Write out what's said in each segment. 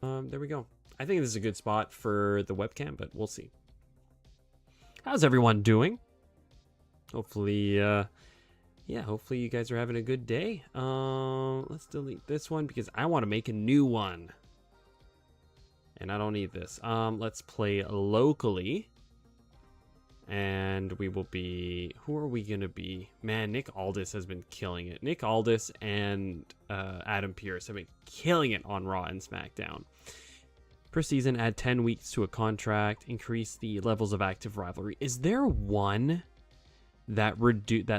There we go. I think this is a good spot for the webcam, but we'll see. How's everyone doing? Hopefully, yeah, hopefully you guys are having a good day. Let's delete this one because I want to make a new one. And I don't need this. Let's play locally. And we will be... Who are we going to be? Man, Nick Aldis has been killing it. Nick Aldis and Adam Pearce have been killing it on Raw and SmackDown. Per season, add 10 weeks to a contract. Increase the levels of active rivalry. Is there one that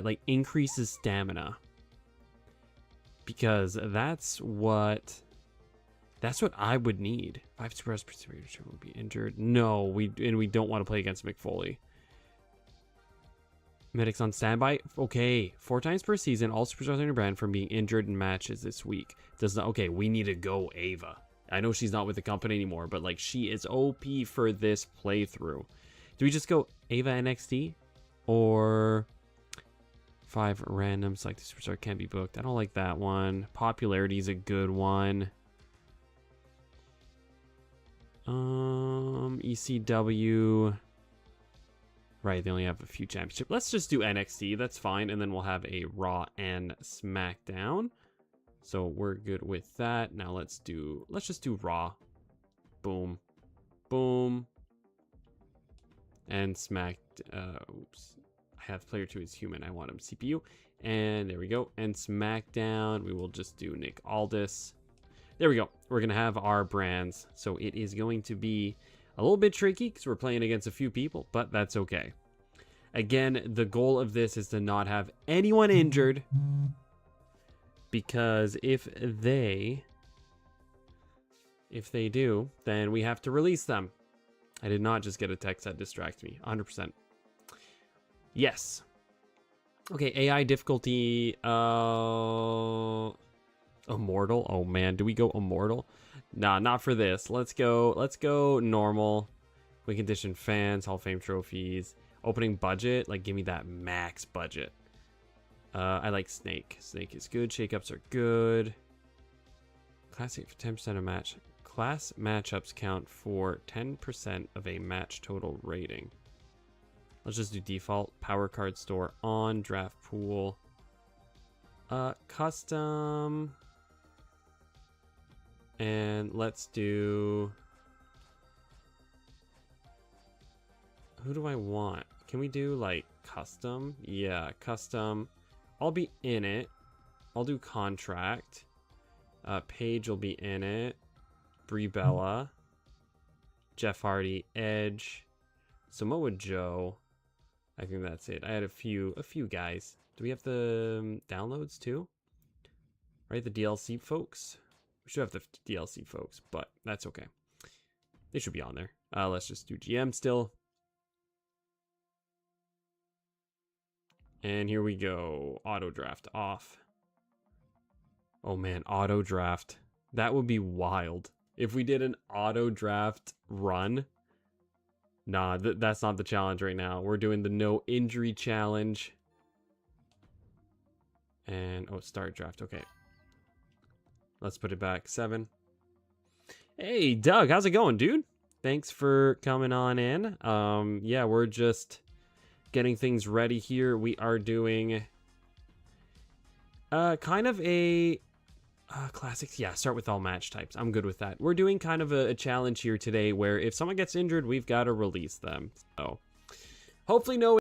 like increases stamina? Because that's what I would need. 5 superstars per series will be injured. No, we don't want to play against McFoley. Medics on standby. Okay, 4 times per season, all superstars on your brand from being injured in matches this week. Does not. Okay, we need to go Ava. I know she's not with the company anymore, but like she is OP for this playthrough. Do we just go Ava NXT or 5 random selected superstar can't be booked? I don't like that one. Popularity is a good one. ECW. Right, they only have a few championships. Let's just do NXT. That's fine. And then we'll have a Raw and SmackDown. So we're good with that. Now let's just do Raw. Boom. Boom. And oops. I have player 2 is human. I want him CPU. And there we go. And SmackDown, we will just do Nick Aldis. There we go. We're going to have our brands. So it is going to be a little bit tricky because we're playing against a few people, but that's okay. Again, the goal of this is to not have anyone injured, because if they do, then we have to release them. I did not just get a text that distracted me. 100%. Yes. Okay, AI difficulty. Immortal. Oh man, do we go immortal? Nah, not for this. Let's go normal. Win condition fans, Hall of Fame trophies. Opening budget, like give me that max budget. I like Snake. Snake is good. Shakeups are good. Classic for 10% of match. Class matchups count for 10% of a match total rating. Let's just do default. Power card store on. Draft pool. Custom. And let's do... Who do I want? Can we do like custom? Yeah, custom. I'll be in it. I'll do contract. Paige will be in it. Brie Bella. Jeff Hardy, Edge. Samoa Joe. I think that's it. I had a few guys. Do we have the downloads too? Right, the DLC folks. We should have the DLC folks, but that's okay. They should be on there. Let's just do GM still. And here we go. Auto draft off. Oh man, auto draft. That would be wild. If we did an auto draft run. Nah, that's not the challenge right now. We're doing the no injury challenge. And, oh, start draft. Okay. Let's put it back. 7. Hey, Doug, how's it going, dude? Thanks for coming on in. Yeah, we're just getting things ready here. We are doing kind of a classics. Yeah, start with all match types. I'm good with that. We're doing kind of a challenge here today where if someone gets injured, we've got to release them. So hopefully no...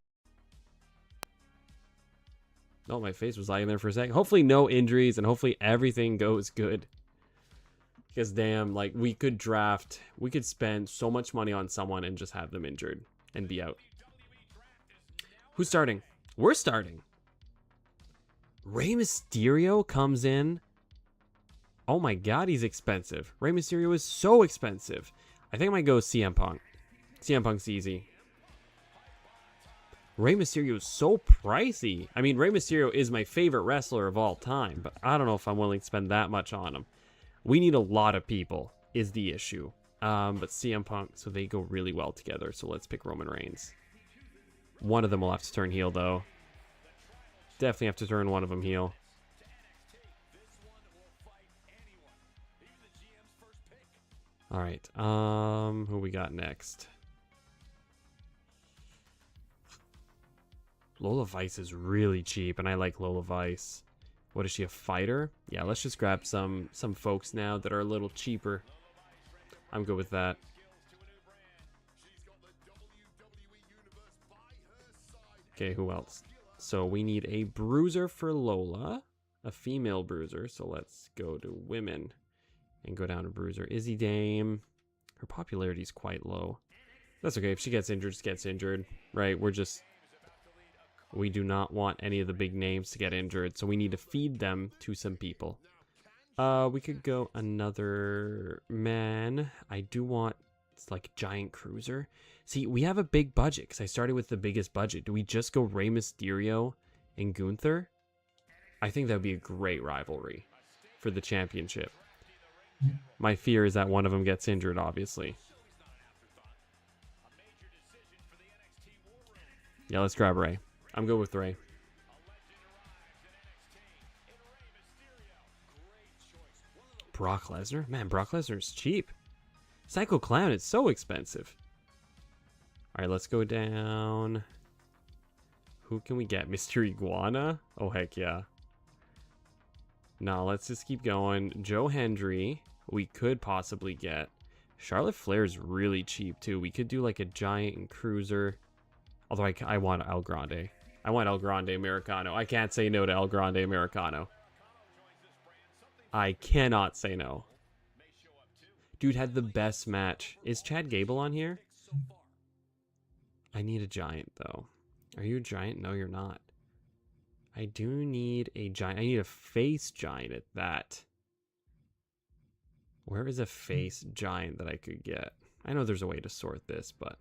Oh, my face was lying there for a second. Hopefully no injuries and hopefully everything goes good. Because damn, like we could spend so much money on someone and just have them injured and be out. Who's starting? We're starting. Rey Mysterio comes in. Oh my god, he's expensive. Rey Mysterio is so expensive. I think I might go CM Punk. CM Punk's easy. Rey Mysterio is so pricey. I mean, Rey Mysterio is my favorite wrestler of all time, but I don't know if I'm willing to spend that much on him. We need a lot of people is the issue. But CM Punk, so they go really well together. So let's pick Roman Reigns. One of them will have to turn heel, though. Definitely have to turn one of them heel. All right. Who we got next? Lola Vice is really cheap, and I like Lola Vice. What is she, a fighter? Yeah, let's just grab some folks now that are a little cheaper. I'm good with that. Okay, who else? So we need a bruiser for Lola, a female bruiser. So let's go to women and go down to bruiser. Izzy Dame. Her popularity is quite low. That's okay. If she gets injured, she gets injured, right? We do not want any of the big names to get injured, so we need to feed them to some people. We could go another man. I do want, it's like giant cruiser. See, we have a big budget because I started with the biggest budget. Do we just go Rey Mysterio and Gunther? I think that would be a great rivalry for the championship. My fear is that one of them gets injured, obviously. Yeah, let's grab Rey. I'm good with Rey. Brock Lesnar? Man, Brock Lesnar's cheap. Psycho Clown is so expensive. All right, let's go down. Who can we get? Mr. Iguana? Oh, heck yeah. No, let's just keep going. Joe Hendry, we could possibly get. Charlotte Flair's really cheap, too. We could do like a giant and cruiser. Although I want El Grande. I want El Grande Americano. I can't say no to El Grande Americano. I cannot say no. Dude had the best match. Is Chad Gable on here? I need a giant, though. Are you a giant? No, you're not. I do need a giant. I need a face giant at that. Where is a face giant that I could get? I know there's a way to sort this, but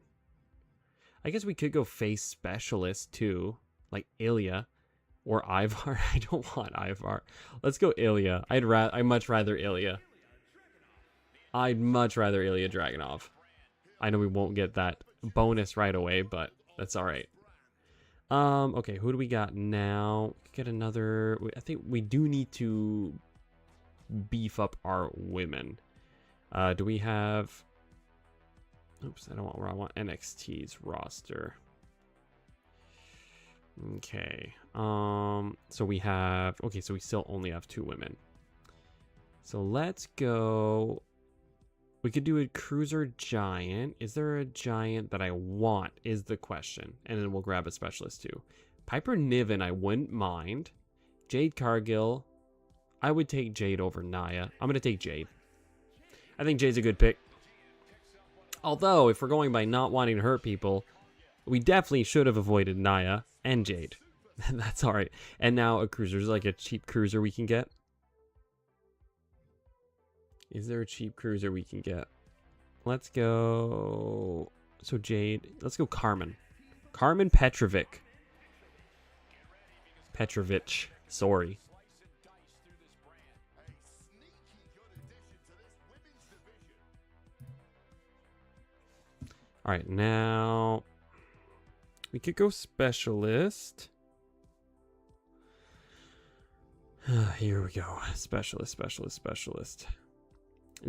I guess we could go face specialist too, like Ilya or Ivar. I don't want Ivar. Let's go Ilya. I'd much rather Ilya. I'd much rather Ilya Dragunov. I know we won't get that bonus right away, but that's all right. Okay, who do we got now? Get another. I think we do need to beef up our women. Do we have? Oops, I don't want where I want NXT's roster. Okay. So we have. Okay, so we still only have 2 women. So let's go. We could do a cruiser giant. Is there a giant that I want is the question. And then we'll grab a specialist too. Piper Niven, I wouldn't mind. Jade Cargill. I would take Jade over Nia. I'm going to take Jade. I think Jade's a good pick. Although, if we're going by not wanting to hurt people, we definitely should have avoided Nia and Jade. That's all right. And now a cruiser is like a cheap cruiser we can get. Is there a cheap cruiser we can get? Let's go. So Jade. Let's go Carmen. Carmen Petrovic. Petrovich. Sorry. All right, now we could go specialist. Here we go. Specialist.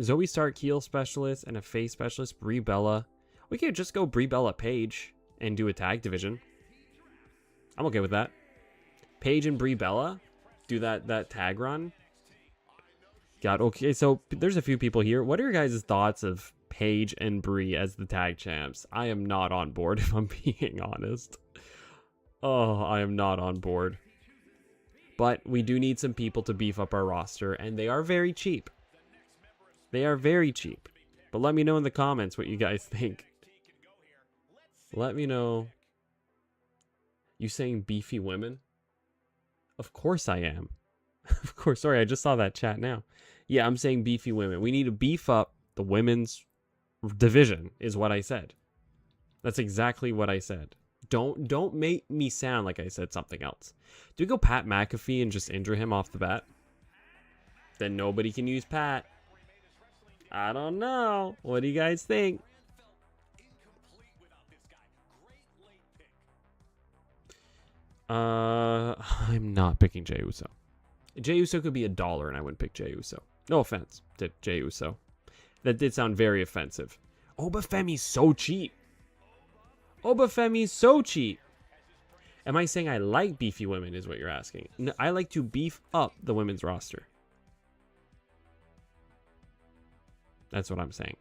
Zoe Stark-Heel specialist and a face specialist. Brie Bella. We could just go Brie Bella Paige and do a tag division. I'm okay with that. Paige and Brie Bella do that tag run. God, okay, so there's a few people here. What are your guys' thoughts of Paige and Brie as the tag champs? I am not on board, if I'm being honest. Oh, I am not on board. But we do need some people to beef up our roster, and they are very cheap. They are very cheap. But let me know in the comments what you guys think. Let me know. You saying beefy women? Of course I am. Of course. Sorry, I just saw that chat now. Yeah, I'm saying beefy women. We need to beef up the women's division, is what I said. That's exactly what I said. Don't make me sound like I said something else. Do we go Pat McAfee and just injure him off the bat? Then nobody can use Pat. I don't know. What do you guys think? I'm not picking Jey Uso. Jey Uso could be $1 and I wouldn't pick Jey Uso. No offense to Jey Uso. That did sound very offensive. Obafemi's so cheap. Obafemi's so cheap. Am I saying I like beefy women is what you're asking? No, I like to beef up the women's roster. That's what I'm saying.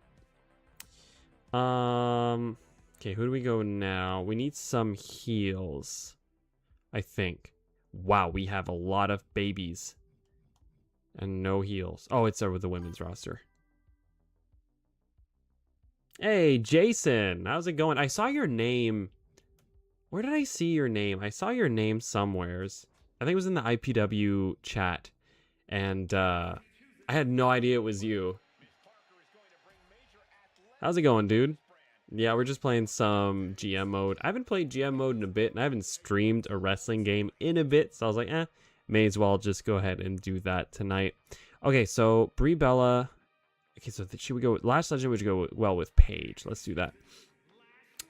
Okay, who do we go now? We need some heals, I think. Wow, we have a lot of babies. And no heals. Oh, it's over the women's roster. Hey, Jason. How's it going? I saw your name. Where did I see your name? I saw your name somewheres. I think it was in the IPW chat. And I had no idea it was you. How's it going, dude? Yeah, we're just playing some GM mode. I haven't played GM mode in a bit, and I haven't streamed a wrestling game in a bit. So I was like, may as well just go ahead and do that tonight. Okay, so Brie Bella. Okay, so should we go? Last Legend would go well with Paige. Let's do that.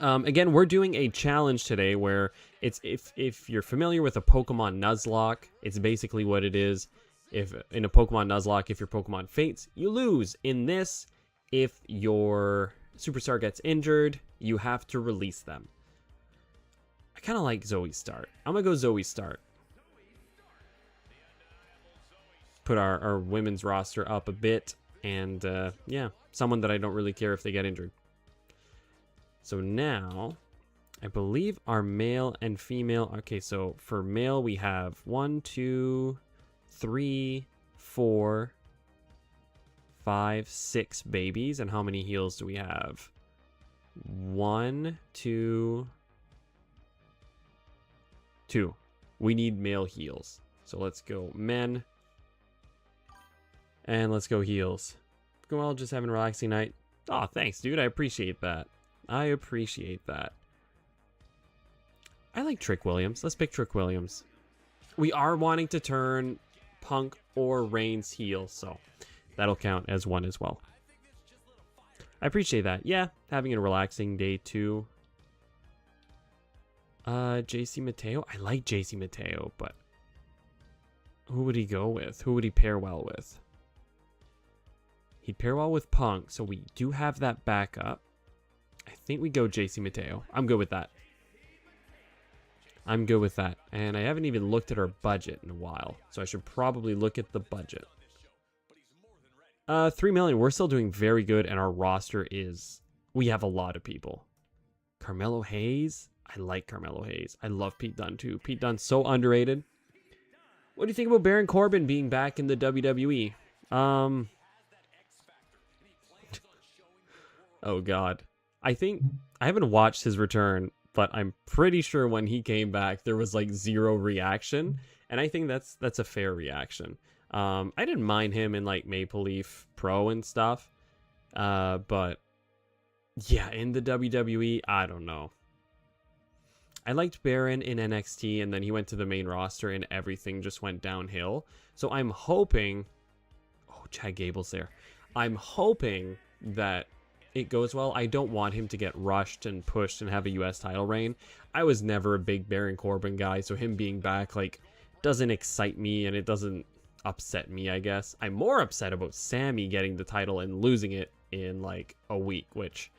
Again, we're doing a challenge today where it's if you're familiar with a Pokemon Nuzlocke, it's basically what it is. If in a Pokemon Nuzlocke, if your Pokemon faints, you lose. In this, if your superstar gets injured, you have to release them. I kind of like Zoe's start. I'm gonna go Zoe's start. Put our women's roster up a bit, and yeah, someone that I don't really care if they get injured. So now, I believe our male and female. Okay, so for male we have 1, 2, 3, 4, 5, 6 babies. And how many heals do we have? 1, 2, 2. We need male heals. So let's go men. And let's go heals. Well, just having a relaxing night. Oh, thanks, dude. I appreciate that. I appreciate that. I like Trick Williams. Let's pick Trick Williams. We are wanting to turn Punk or Reigns heel, so that'll count as one as well. I appreciate that. Yeah, having a relaxing day too. JC Mateo. I like JC Mateo, but who would he go with? Who would he pair well with? He'd pair well with Punk, so we do have that backup. I think we go JC Mateo. I'm good with that. I'm good with that. And I haven't even looked at our budget in a while, so I should probably look at the budget. 3 million. We're still doing very good, and our roster is... We have a lot of people. Carmelo Hayes. I like Carmelo Hayes. I love Pete Dunne, too. Pete Dunne's so underrated. What do you think about Baron Corbin being back in the WWE? Oh, God. I think... I haven't watched his return, but I'm pretty sure when he came back, there was, like, 0 reaction. And I think that's a fair reaction. I didn't mind him in, like, Maple Leaf Pro and stuff. But, yeah, in the WWE, I don't know. I liked Baron in NXT, and then he went to the main roster, and everything just went downhill. So I'm hoping... Oh, Chad Gable's there. I'm hoping that it goes well. I don't want him to get rushed and pushed and have a US title reign. I was never a big Baron Corbin guy, so him being back, like, doesn't excite me, and it doesn't upset me, I guess. I'm more upset about Sammy getting the title and losing it in, like, a week, which...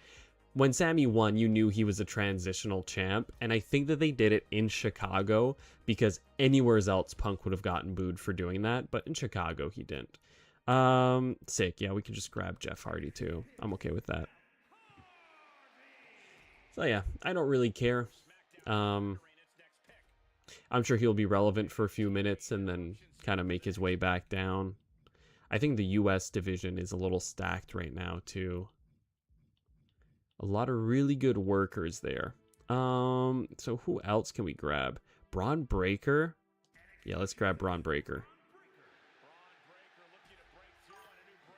When Sammy won, you knew he was a transitional champ, and I think that they did it in Chicago because anywhere else Punk would have gotten booed for doing that, but in Chicago he didn't. Sick. Yeah, we can just grab Jeff Hardy too. I'm okay with that. So yeah, I don't really care. I'm sure he'll be relevant for a few minutes and then kind of make his way back down. I think the US division is a little stacked right now too. A lot of really good workers there. So who else can we grab? Braun Breaker? Yeah, let's grab Braun Breaker.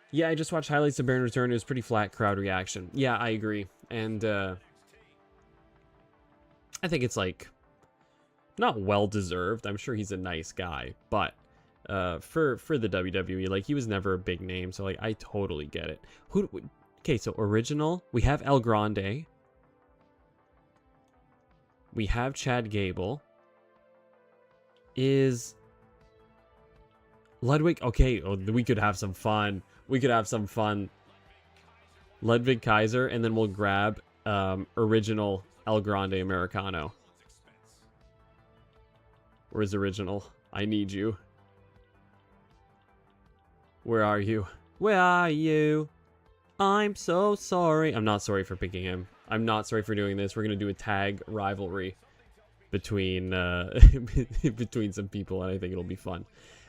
Yeah, I just watched highlights of Baron Return. It was pretty flat crowd reaction. Yeah, I agree. And I think it's like not well deserved. I'm sure he's a nice guy, but for the WWE, like he was never a big name, so like I totally get it. Okay, so original, we have El Grande. We have Chad Gable. Is Ludwig... Okay, oh, we could have some fun. We could have some fun. Ludwig Kaiser, and then we'll grab original El Grande Americano. Where's original? I need you. Where are you? Where are you? I'm so sorry. I'm not sorry for picking him. I'm not sorry for doing this. We're going to do a tag rivalry between between some people, and I think it'll be fun.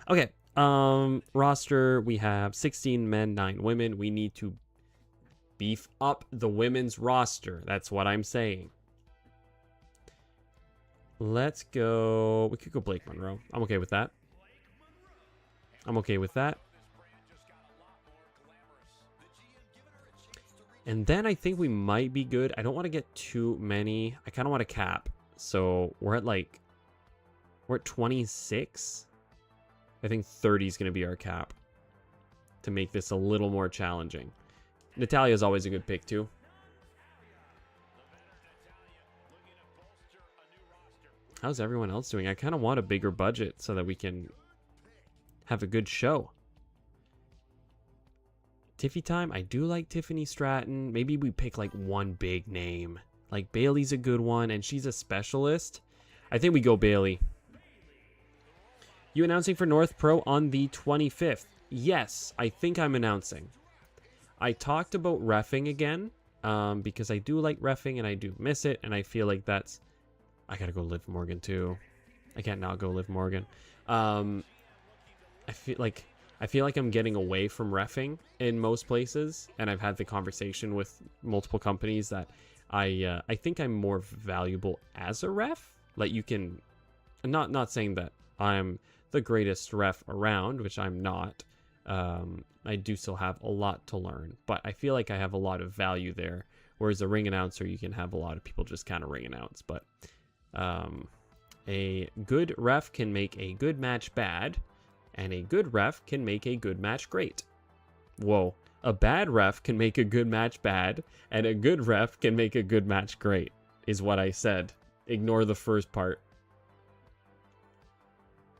Okay. Roster, we have 16 men, 9 women. We need to beef up the women's roster. That's what I'm saying. Let's go. We could go Blake Monroe. I'm okay with that. I'm okay with that. And then I think we might be good. I don't want to get too many. I kind of want to cap. So we're at 26. I think 30 is going to be our cap to make this a little more challenging. Natalia is always a good pick too. How's everyone else doing? I kind of want a bigger budget so that we can have a good show. Tiffy time. I do like Tiffany Stratton. Maybe we pick like one big name. Like Bailey's a good one, and she's a specialist. I think we go Bailey. You announcing for North Pro on the 25th? Yes, I think I'm announcing. I talked about reffing again because I do like reffing and I do miss it, and I feel like that's... I gotta go Liv Morgan too. I can't not go Liv Morgan. I feel like I'm getting away from reffing in most places, and I've had the conversation with multiple companies that I think I'm more valuable as a ref. Like you can, not saying that I'm the greatest ref around, which I'm not. I do still have a lot to learn, but I feel like I have a lot of value there. Whereas a ring announcer, you can have a lot of people just kind of ring announce, but a good ref can make a good match bad, and a good ref can make a good match great. Whoa. A bad ref can make a good match bad, and a good ref can make a good match great, is what I said. Ignore the first part.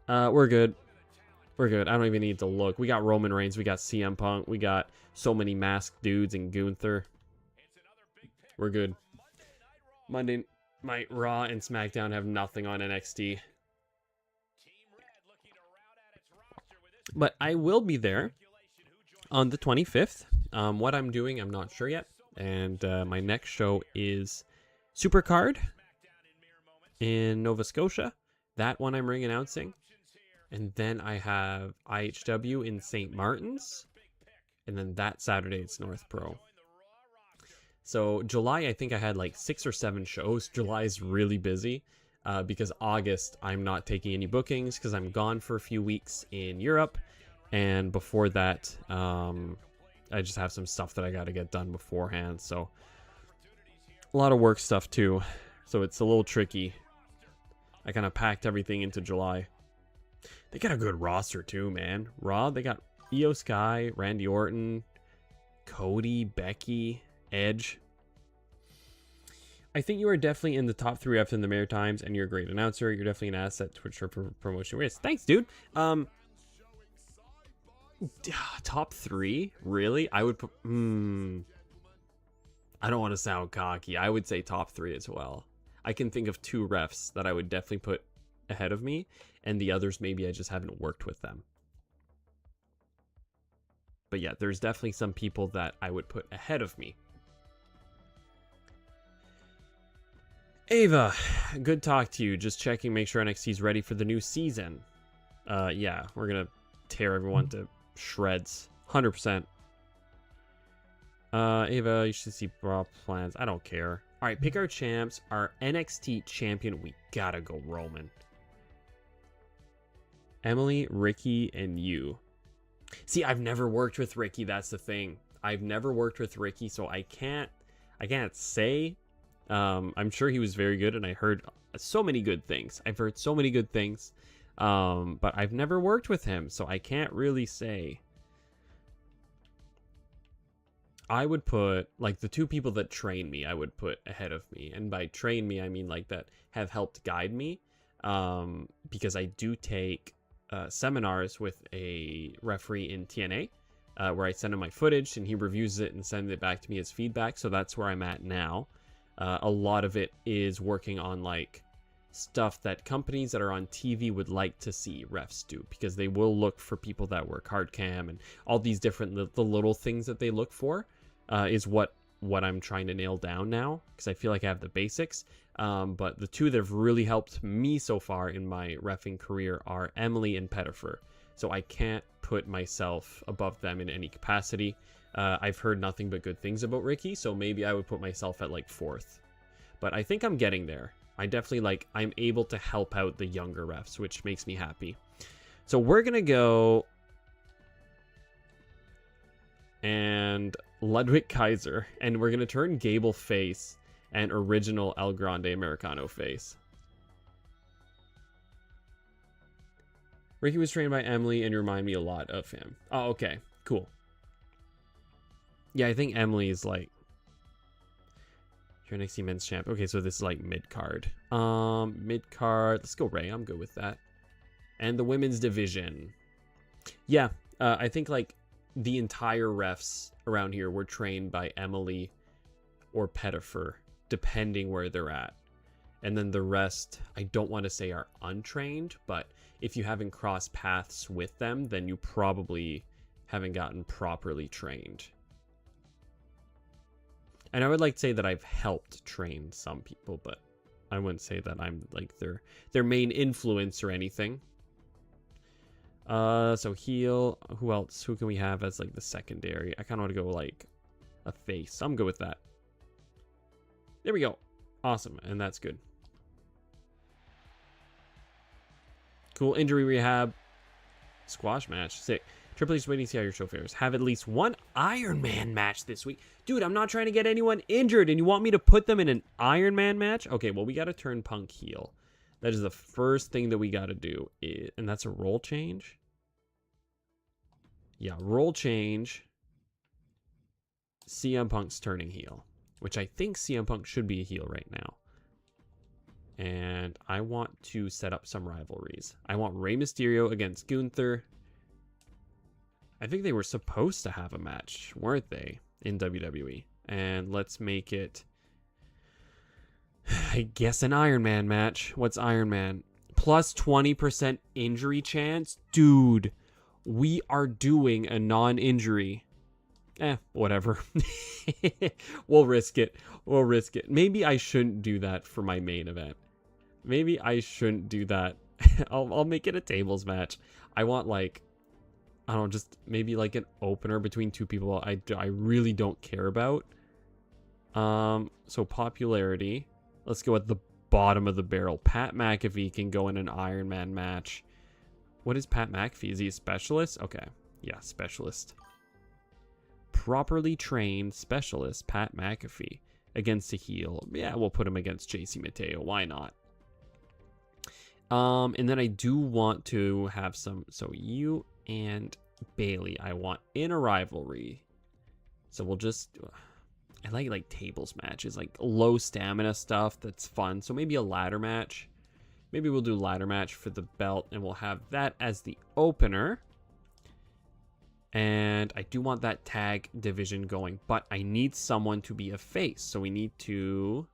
We're good. We're good. I don't even need to look. We got Roman Reigns. We got CM Punk. We got so many masked dudes and Gunther. We're good. Monday Night Raw and SmackDown have nothing on NXT. But I will be there on the 25th. What I'm doing, I'm not sure yet. And my next show is Supercard in Nova Scotia. That one I'm ring announcing. And then I have IHW in St. Martin's. And then that Saturday it's North Pro. So July, I think I had like 6 or 7 shows. July is really busy because August, I'm not taking any bookings because I'm gone for a few weeks in Europe. And before that, I just have some stuff that I got to get done beforehand. So a lot of work stuff too. So it's a little tricky. I kind of packed everything into July. They got a good roster too, man. Raw, they got Io Sky, Randy Orton, Cody, Becky, Edge. I think you are definitely in the top 3 after the Maritimes, and you're a great announcer. You're definitely an asset Twitch for promotion risk. Thanks, dude. Top 3? Really? I would put... I don't want to sound cocky. I would say top 3 as well. I can think of 2 refs that I would definitely put ahead of me, and the others maybe I just haven't worked with them. But yeah, there's definitely some people that I would put ahead of me. Ava, good talk to you. Just checking, make sure NXT's ready for the new season. Yeah, we're gonna tear everyone to shreds. 100%. Ava, you should see Raw plans. I don't care. All right, pick our champs. Our NXT champion, we gotta go Roman. Emily, Ricky, and you. See, I've never worked with Ricky. That's the thing. I've never worked with Ricky, so I can't say. I'm sure he was very good, and I heard so many good things. I've heard so many good things, but I've never worked with him, so I can't really say. I would put, like, the 2 people that train me, I would put ahead of me. And by train me, I mean, like, that have helped guide me, because I do take seminars with a referee in TNA where I send him my footage and he reviews it and sends it back to me as feedback. So that's where I'm at now. A lot of it is working on like stuff that companies that are on TV would like to see refs do, because they will look for people that work hard cam and all these different the little things that they look for is what I'm trying to nail down now, because I feel like I have the basics. But the two that have really helped me so far in my reffing career are Emily and Pettifer. So I can't put myself above them in any capacity. I've heard nothing but good things about Ricky, so maybe I would put myself at like 4th. But I think I'm getting there. I definitely I'm able to help out the younger refs, which makes me happy. So we're going to go and Ludwig Kaiser, and we're going to turn Gable face and original El Grande Americano face. Ricky was trained by Emily and you remind me a lot of him. Oh, okay. Cool. Yeah, I think Emily is like your NXT men's champ. Okay, so this is like mid-card. Mid-card. Let's go Ray. I'm good with that. And the women's division. Yeah, I think like the entire refs around here were trained by Emily or Pettifer, depending where they're at. And then the rest, I don't want to say are untrained, but if you haven't crossed paths with them, then you probably haven't gotten properly trained. And I would like to say that I've helped train some people, but I wouldn't say that I'm like their main influence or anything. So heel, who else? Who can we have as like the secondary? I kind of want to go like a face. I'm good with that. There we go. Awesome, and that's good. Cool. Injury rehab. Squash match. Sick. Triple H waiting to see how your show fares. Have at least one Iron Man match this week. Dude, I'm not trying to get anyone injured, and you want me to put them in an Iron Man match? Okay, well, we got to turn Punk heel. That is the first thing that we got to do. And that's a role change? Yeah, role change. CM Punk's turning heel, which I think CM Punk should be a heel right now. And I want to set up some rivalries. I want Rey Mysterio against Gunther. I think they were supposed to have a match, weren't they, in WWE? And let's make it, I guess, an Iron Man match. What's Iron Man? Plus 20% injury chance? Dude, we are doing a non-injury. Whatever. We'll risk it. We'll risk it. Maybe I shouldn't do that for my main event. Maybe I shouldn't do that. I'll make it a tables match. I want like, I don't know, just maybe like an opener between two people I really don't care about. So popularity. Let's go at the bottom of the barrel. Pat McAfee can go in an Iron Man match. What is Pat McAfee? Is he a specialist? Okay. Yeah, specialist. Properly trained specialist Pat McAfee against a heel. Yeah, we'll put him against JC Mateo. Why not? And then I do want to have some, so you and Bailey I want in a rivalry. So we'll just, I like tables matches, like low stamina stuff that's fun. So maybe a ladder match. Maybe we'll do ladder match for the belt and we'll have that as the opener. And I do want that tag division going, but I need someone to be a face. So we need to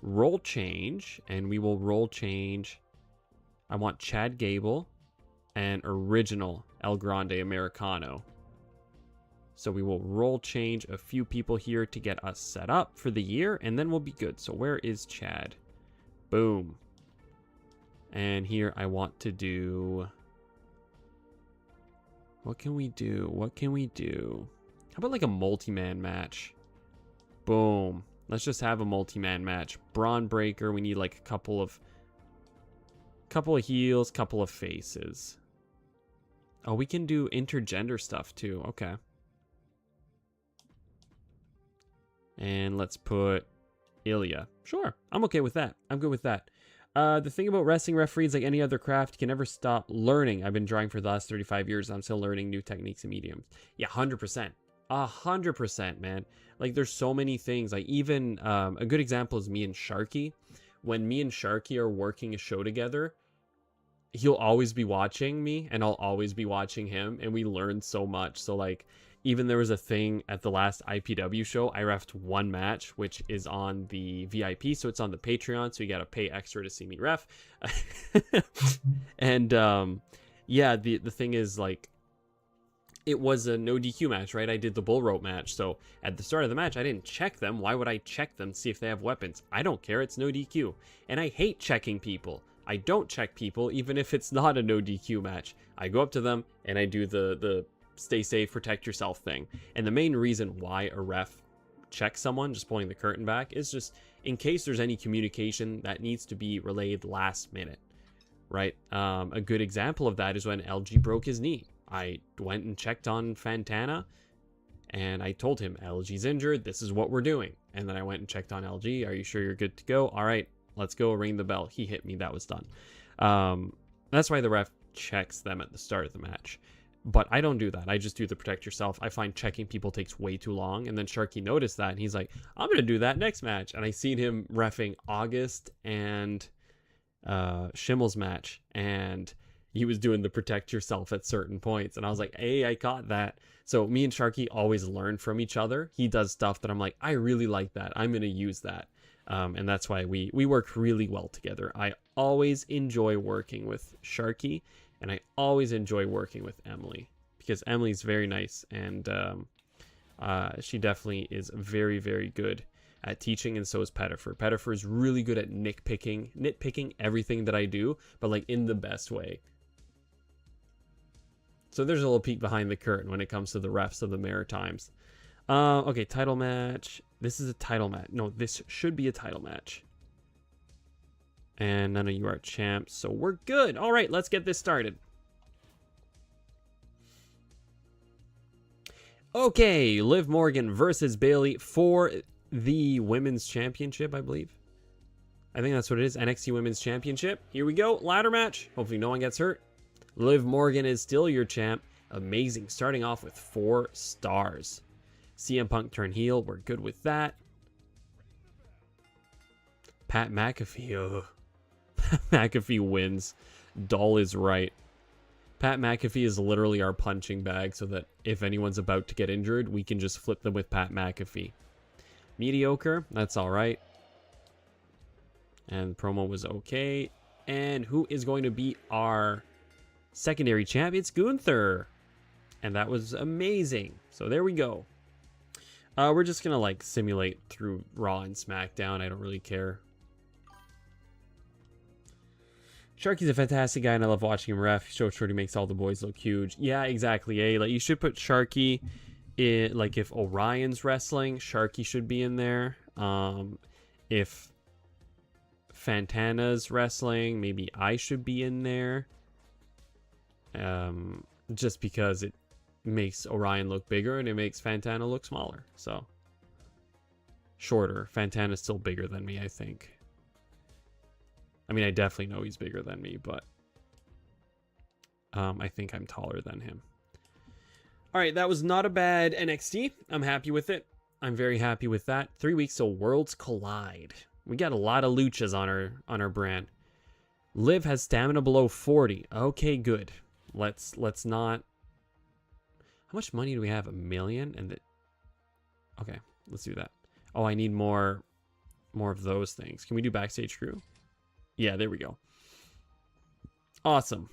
role change, and we will role change. I want Chad Gable and original El Grande Americano. So we will role change a few people here to get us set up for the year, and then we'll be good. So where is Chad? Boom. And here I want to do... What can we do? What can we do? How about like a multi-man match? Boom. Let's just have a multi-man match. Braun Breaker. We need like a couple of heels, couple of faces. Oh, we can do intergender stuff too. Okay. And let's put Ilya. Sure. I'm okay with that. I'm good with that. The thing about wrestling referees, like any other craft, you can never stop learning. I've been drawing for the last 35 years. I'm still learning new techniques and mediums. Yeah, 100%. 100%, man. Like, there's so many things. Like, even a good example is me and Sharky. When me and Sharky are working a show together, he'll always be watching me and I'll always be watching him, and we learn so much. So like, even there was a thing at the last IPW show, I refed one match, which is on the VIP, so it's on the Patreon, so you gotta pay extra to see me ref. And yeah, the thing is, like, it was a no DQ match, right? I did the bull rope match, so at the start of the match, I didn't check them. Why would I check them to see if they have weapons? I don't care, it's no DQ. And I hate checking people. I don't check people, even if it's not a no DQ match. I go up to them, and I do the stay safe, protect yourself thing. And the main reason why a ref checks someone, just pulling the curtain back, is just in case there's any communication that needs to be relayed last minute, right? A good example of that is when LG broke his knee. I went and checked on Fantana, and I told him, LG's injured, this is what we're doing. And then I went and checked on LG. Are you sure you're good to go? All right, let's go, ring the bell. He hit me, that was done. That's why the ref checks them at the start of the match. But I don't do that. I just do the protect yourself. I find checking people takes way too long. And then Sharky noticed that, and he's like, I'm going to do that next match. And I seen him reffing August and Schimmel's match, and he was doing the protect yourself at certain points. And I was like, hey, I caught that. So me and Sharky always learn from each other. He does stuff that I'm like, I really like that. I'm going to use that. And that's why we work really well together. I always enjoy working with Sharky, and I always enjoy working with Emily, because Emily's very nice, and she definitely is very, very good at teaching, and so is Pettifer. Pettifer is really good at nitpicking everything that I do, but like in the best way. So there's a little peek behind the curtain when it comes to the refs of the Maritimes. Okay, title match. This is a title match. No, this should be a title match. And none of you are champs, so we're good. All right, let's get this started. Okay, Liv Morgan versus Bayley for the Women's Championship, I believe. I think that's what it is, NXT Women's Championship. Here we go, ladder match. Hopefully no one gets hurt. Liv Morgan is still your champ. Amazing, starting off with 4 stars. CM Punk turn heel, we're good with that. Pat McAfee, McAfee wins. Doll is right. Pat McAfee is literally our punching bag, so that if anyone's about to get injured, we can just flip them with Pat McAfee. Mediocre, that's all right. And the promo was okay. And who is going to be our secondary champ? It's Gunther. And that was amazing. So there we go. We're just gonna like simulate through Raw and SmackDown. I don't really care. Sharky's a fantastic guy, and I love watching him ref. So Shorty makes all the boys look huge. Yeah, exactly. Eh? Like, you should put Sharky in, like, if Orion's wrestling, Sharky should be in there. If Fantana's wrestling, maybe I should be in there. Just because it makes Orion look bigger and it makes Fantana look smaller. So, shorter. Fantana's still bigger than me, I think. I mean, I definitely know he's bigger than me, but I think I'm taller than him. All right, that was not a bad NXT. I'm happy with it. I'm very happy with that. 3 weeks till Worlds Collide. We got a lot of luchas on our brand. Liv has stamina below 40. Okay, good. Let's not. How much money do we have? $1 million, and okay, let's do that. Oh, I need more of those things. Can we do backstage crew? Yeah, there we go. Awesome.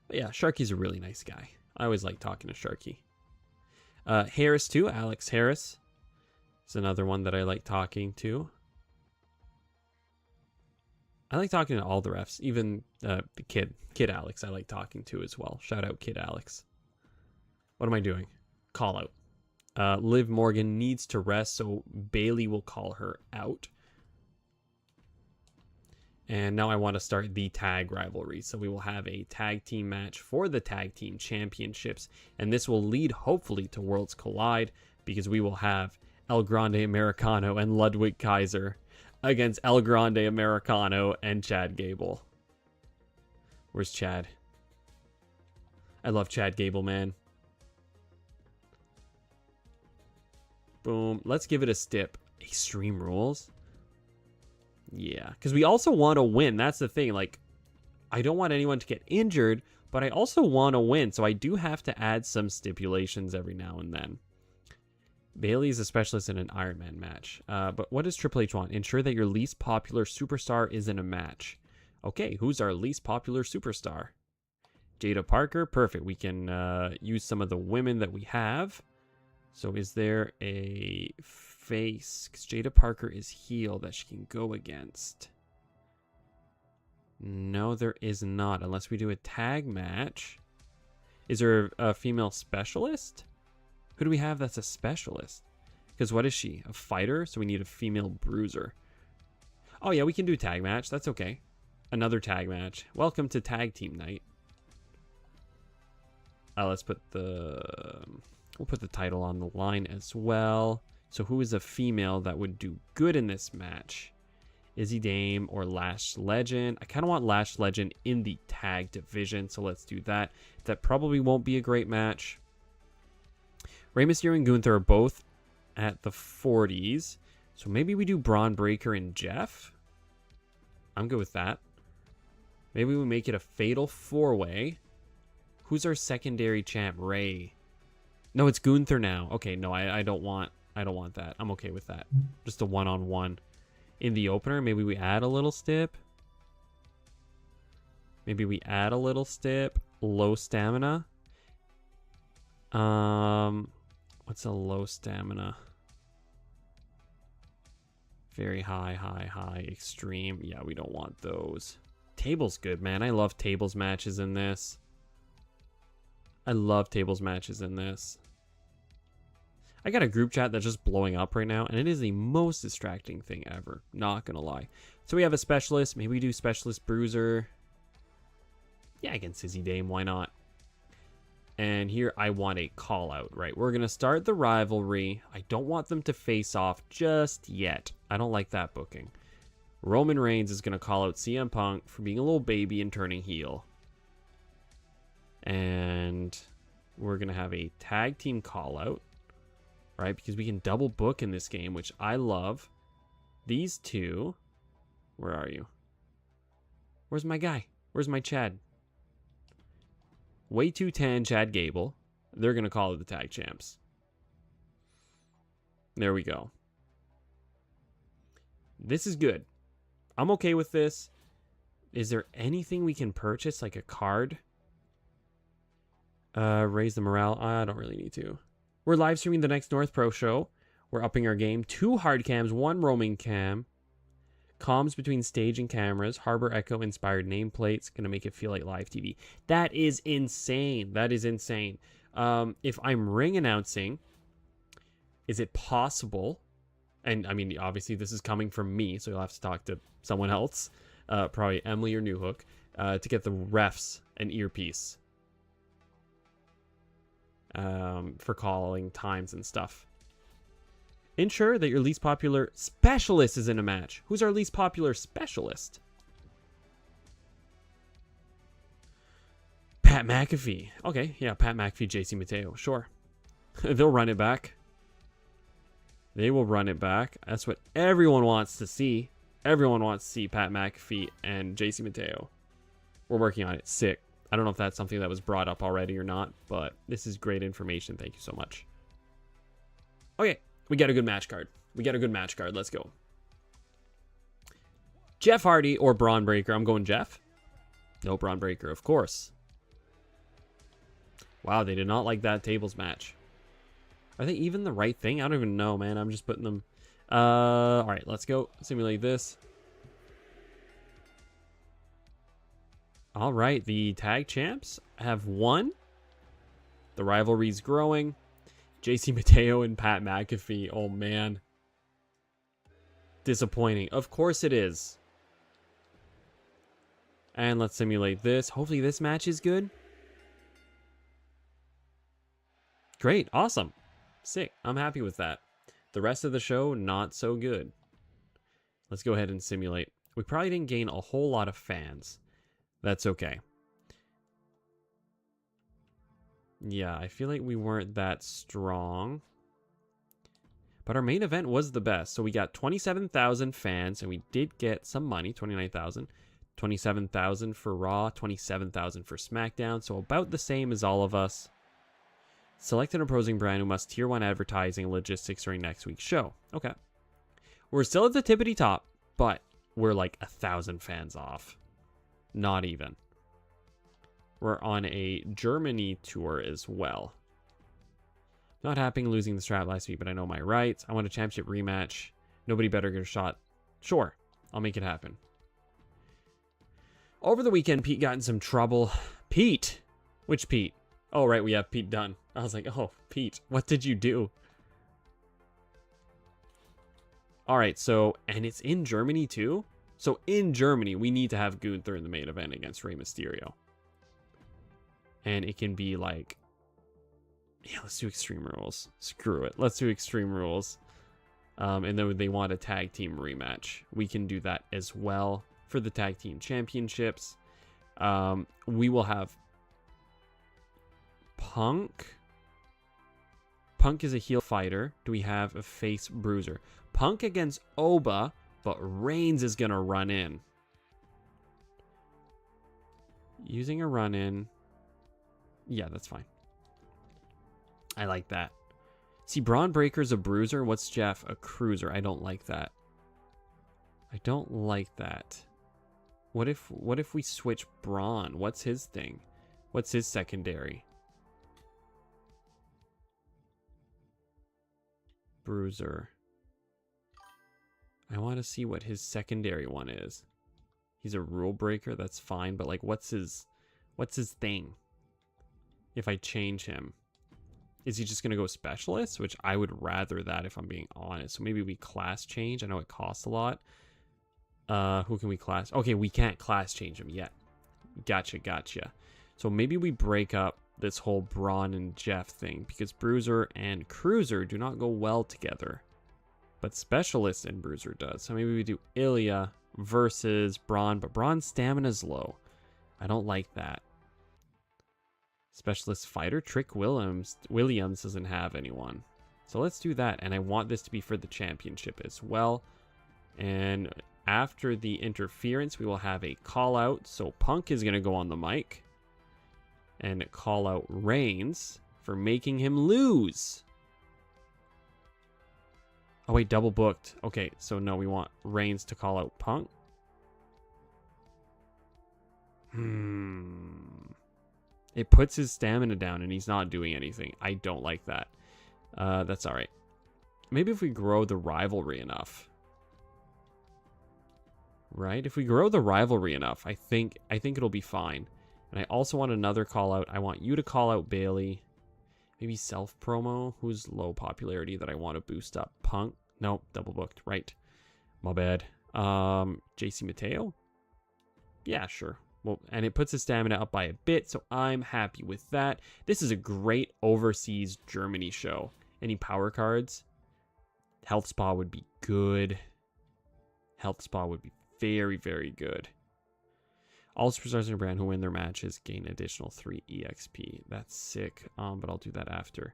But yeah, Sharky's a really nice guy. I always like talking to Sharky. Harris too. Alex Harris is another one that I like talking to. I like talking to all the refs, even the kid Alex I like talking to as well. Shout out Kid Alex. What am I doing? Call out. Liv Morgan needs to rest, so Bayley will call her out. And now I want to start the tag rivalry. So we will have a tag team match for the tag team championships. And this will lead hopefully to Worlds Collide, because we will have El Grande Americano and Ludwig Kaiser against El Grande Americano and Chad Gable. Where's Chad? I love Chad Gable, man. Boom. Let's give it a stip. Extreme Rules? Yeah, because we also want to win. That's the thing. Like, I don't want anyone to get injured, but I also want to win. So I do have to add some stipulations every now and then. Bailey is a specialist in an Iron Man match. But what does Triple H want? Ensure that your least popular superstar is in a match. Okay, who's our least popular superstar? Jada Parker. Perfect. We can use some of the women that we have. So is there a face? Because Jada Parker is heel that she can go against. No, there is not. Unless we do a tag match. Is there a female specialist? Who do we have that's a specialist? Because what is she? A fighter? So we need a female bruiser. Oh, yeah, we can do tag match. That's okay. Another tag match. Welcome to tag team night. Let's put the... We'll put the title on the line as well. So who is a female that would do good in this match? Izzy Dame or Lash Legend? I kind of want Lash Legend in the tag division, so let's do that. That probably won't be a great match. Rey Mysterio and Gunther are both at the 40s. So maybe we do Braun Breaker and Jeff. I'm good with that. Maybe we make it a fatal 4-way. Who's our secondary champ? Rey. No, it's Gunther now. Okay, no, I don't want that. I'm okay with that. Just a one-on-one. In the opener, maybe we add a little stip. Maybe we add a little stip. Low stamina. What's a low stamina? Very high, high, high, extreme. Yeah, we don't want those. Table's good, man. I love tables matches in this. I love tables matches in this. I got a group chat that's just blowing up right now, and it is the most distracting thing ever. Not gonna lie. So we have a specialist. Maybe we do specialist bruiser. Yeah, against Izzy Dame. Why not? And here I want a call out, right? We're going to start the rivalry. I don't want them to face off just yet. I don't like that booking. Roman Reigns is going to call out CM Punk for being a little baby and turning heel. And we're going to have a tag team call out, right? Because we can double book in this game, which I love. These two. Where are you? Where's my guy? Where's my Chad? Way 210, Chad Gable. They're going to call it the tag champs. There we go. This is good. I'm okay with this. Is there anything we can purchase, like a card? Raise the morale. I don't really need to. We're live streaming the next North Pro show. We're upping our game. 2 hard cams, 1 roaming cam. Comms between stage and cameras. Harbor Echo inspired nameplates. Gonna make it feel like live TV. That is insane. That is insane. If I'm ring announcing, is it possible? And I mean, obviously this is coming from me, so you'll have to talk to someone else, probably Emily or Newhook, to get the refs an earpiece for calling times and stuff. Ensure that your least popular specialist is in a match. Who's our least popular specialist? Pat McAfee. Okay, yeah, Pat McAfee, JC Mateo. Sure. They'll run it back. They will run it back. That's what everyone wants to see. Everyone wants to see Pat McAfee and JC Mateo. We're working on it. Sick. I don't know if that's something that was brought up already or not, but this is great information. Thank you so much. Okay. We got a good match card. We got a good match card. Let's go. Jeff Hardy or Braun Breaker. I'm going Jeff. No, Braun Breaker, of course. Wow, they did not like that tables match. Are they even the right thing? I don't even know, man. I'm just putting them... all right, let's go. Simulate this. All right, the tag champs have won. The rivalry's growing. JC Mateo and Pat McAfee. Oh, man. Disappointing. Of course it is. And let's simulate this. Hopefully this match is good. Great. Awesome. Sick. I'm happy with that. The rest of the show, not so good. Let's go ahead and simulate. We probably didn't gain a whole lot of fans. That's okay. Yeah, I feel like we weren't that strong. But our main event was the best. So we got 27,000 fans, and we did get some money, 29,000. 27,000 for Raw, 27,000 for SmackDown. So about the same as all of us. Select an opposing brand who must tier 1 advertising and logistics during next week's show. Okay. We're still at the tippity top, but we're like 1,000 fans off. Not even. We're on a Germany tour as well. Not happy losing the strap last week, but I know my rights. I want a championship rematch. Nobody better get a shot. Sure, I'll make it happen. Over the weekend, Pete got in some trouble. Pete? Which Pete? Oh, right, we have Pete Dunne. I was like, oh, Pete, what did you do? All right, so, and it's in Germany too? So in Germany, we need to have Gunther in the main event against Rey Mysterio. And it can be like, yeah, let's do Extreme Rules. Screw it. Let's do Extreme Rules. And then they want a tag team rematch. We can do that as well for the tag team championships. We will have Punk. Punk is a heel fighter. Do we have a face bruiser? Punk against Oba, but Reigns is going to run in. Using a run in. Yeah, that's fine. I like that. See, Braun Breaker's a bruiser. What's Jeff? A cruiser. I don't like that. I don't like that. What if we switch Braun? What's his thing? What's his secondary? Bruiser. I want to see what his secondary one is. He's a rule breaker. That's fine, but like, what's his thing? If I change him, is he just gonna go specialist? Which I would rather that, if I'm being honest. So maybe we class change. I know it costs a lot. Who can we class? Okay, we can't class change him yet. Gotcha. So maybe we break up this whole Braun and Jeff thing, because Bruiser and Cruiser do not go well together. But Specialist and Bruiser does. So maybe we do Ilya versus Braun, but Braun's stamina's low. I don't like that. Specialist fighter, Trick Williams doesn't have anyone. So let's do that. And I want this to be for the championship as well. And after the interference, we will have a call out. So Punk is going to go on the mic and call out Reigns for making him lose. Oh wait, double booked. Okay, so no, we want Reigns to call out Punk. It puts his stamina down and he's not doing anything. I don't like that. That's all right. Maybe if we grow the rivalry enough. Right? If we grow the rivalry enough, I think it'll be fine. And I also want another call out. I want you to call out Bailey. Maybe self promo. Who's low popularity that I want to boost up? Punk? Nope, double booked. Right. My bad. JC Mateo? Yeah, sure. Well, and it puts his stamina up by a bit, so I'm happy with that. This is a great overseas Germany show. Any power cards? Health Spa would be good. Health Spa would be very, very good. All superstars in a brand who win their matches gain additional 3 EXP. That's sick, but I'll do that after.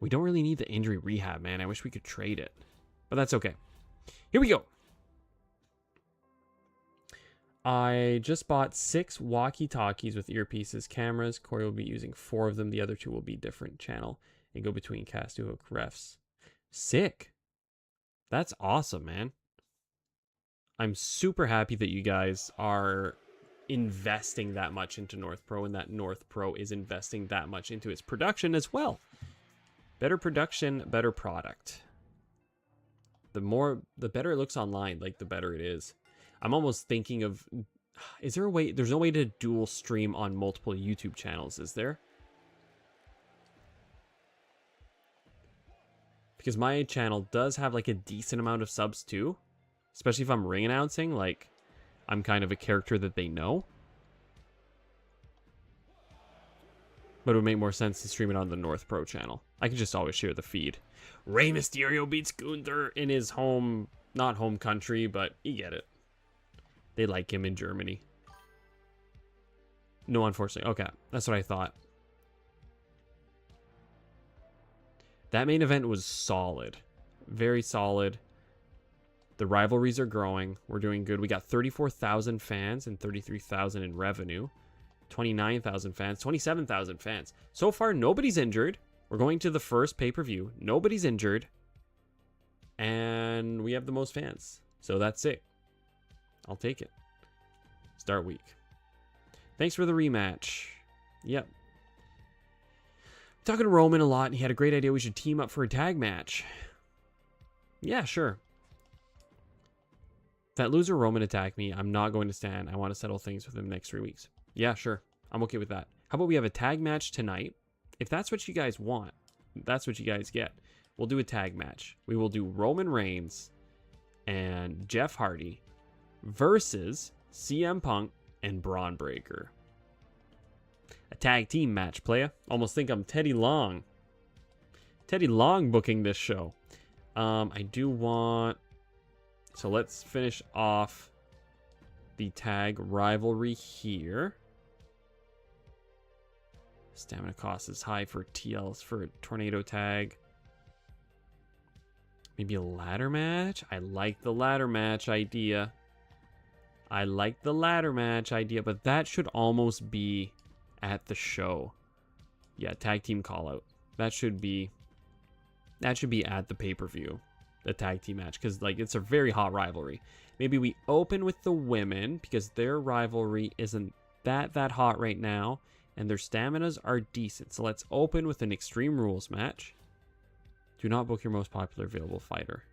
We don't really need the injury rehab, man. I wish we could trade it, but that's okay. Here we go. I just bought 6 walkie-talkies with earpieces, cameras. Corey will be using 4 of them. The other 2 will be different channel and go between cast to hook refs. Sick. That's awesome, man. I'm super happy that you guys are investing that much into North Pro, and that North Pro is investing that much into its production as well. Better production, better product. The better it looks online, like the better it is. I'm almost thinking of, is there a way? There's no way to dual stream on multiple YouTube channels, is there? Because my channel does have like a decent amount of subs too. Especially if I'm ring announcing, like I'm kind of a character that they know. But it would make more sense to stream it on the North Pro channel. I can just always share the feed. Rey Mysterio beats Gunther in his home, not home country, but you get it. They like him in Germany. No, unfortunately. Okay, that's what I thought. That main event was solid. Very solid. The rivalries are growing. We're doing good. We got 34,000 fans and 33,000 in revenue. 29,000 fans, 27,000 fans. So far, nobody's injured. We're going to the first pay-per-view. Nobody's injured. And we have the most fans. So that's it. I'll take it. Start week. Thanks for the rematch. Yep. Talking to Roman a lot, and he had a great idea we should team up for a tag match. Yeah, sure. If that loser Roman attacked me, I'm not going to stand. I want to settle things with him next 3 weeks. Yeah, sure. I'm okay with that. How about we have a tag match tonight? If that's what you guys want, that's what you guys get. We'll do a tag match. We will do Roman Reigns and Jeff Hardy versus CM Punk and Braun Breaker. A tag team match, playa. Almost think I'm Teddy Long. Teddy Long booking this show. I do want... So let's finish off the tag rivalry here. Stamina cost is high for TLs for a tornado tag. Maybe a ladder match? I like the ladder match idea. I like the ladder match idea, but that should almost be at the show. Yeah, tag team call out. That should be at the pay-per-view. The tag team match, because like it's a very hot rivalry. Maybe we open with the women because their rivalry isn't that hot right now, and their staminas are decent. So let's open with an Extreme Rules match. Do not book your most popular available fighter.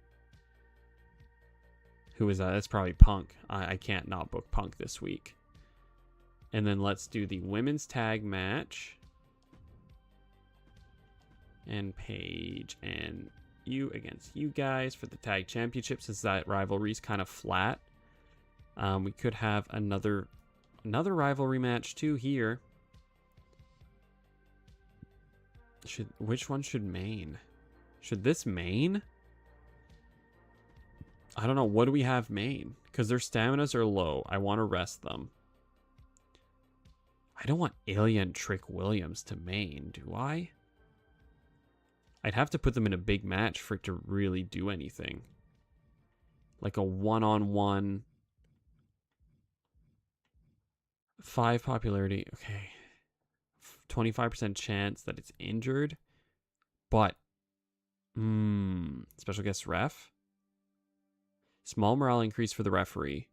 Who is that? That's probably Punk. I can't not book Punk this week. And then let's do the women's tag match. And Paige and you against you guys for the tag championship, since that rivalry's kind of flat. We could have another rivalry match too here. Which one should main? Should this main? I don't know. What do we have main? Because their staminas are low. I want to rest them. I don't want Ilya and Trick Williams to main, do I? I'd have to put them in a big match for it to really do anything. Like a one-on-one. 5 popularity. Okay. 25% chance that it's injured. But. Special guest ref. Small morale increase for the referee.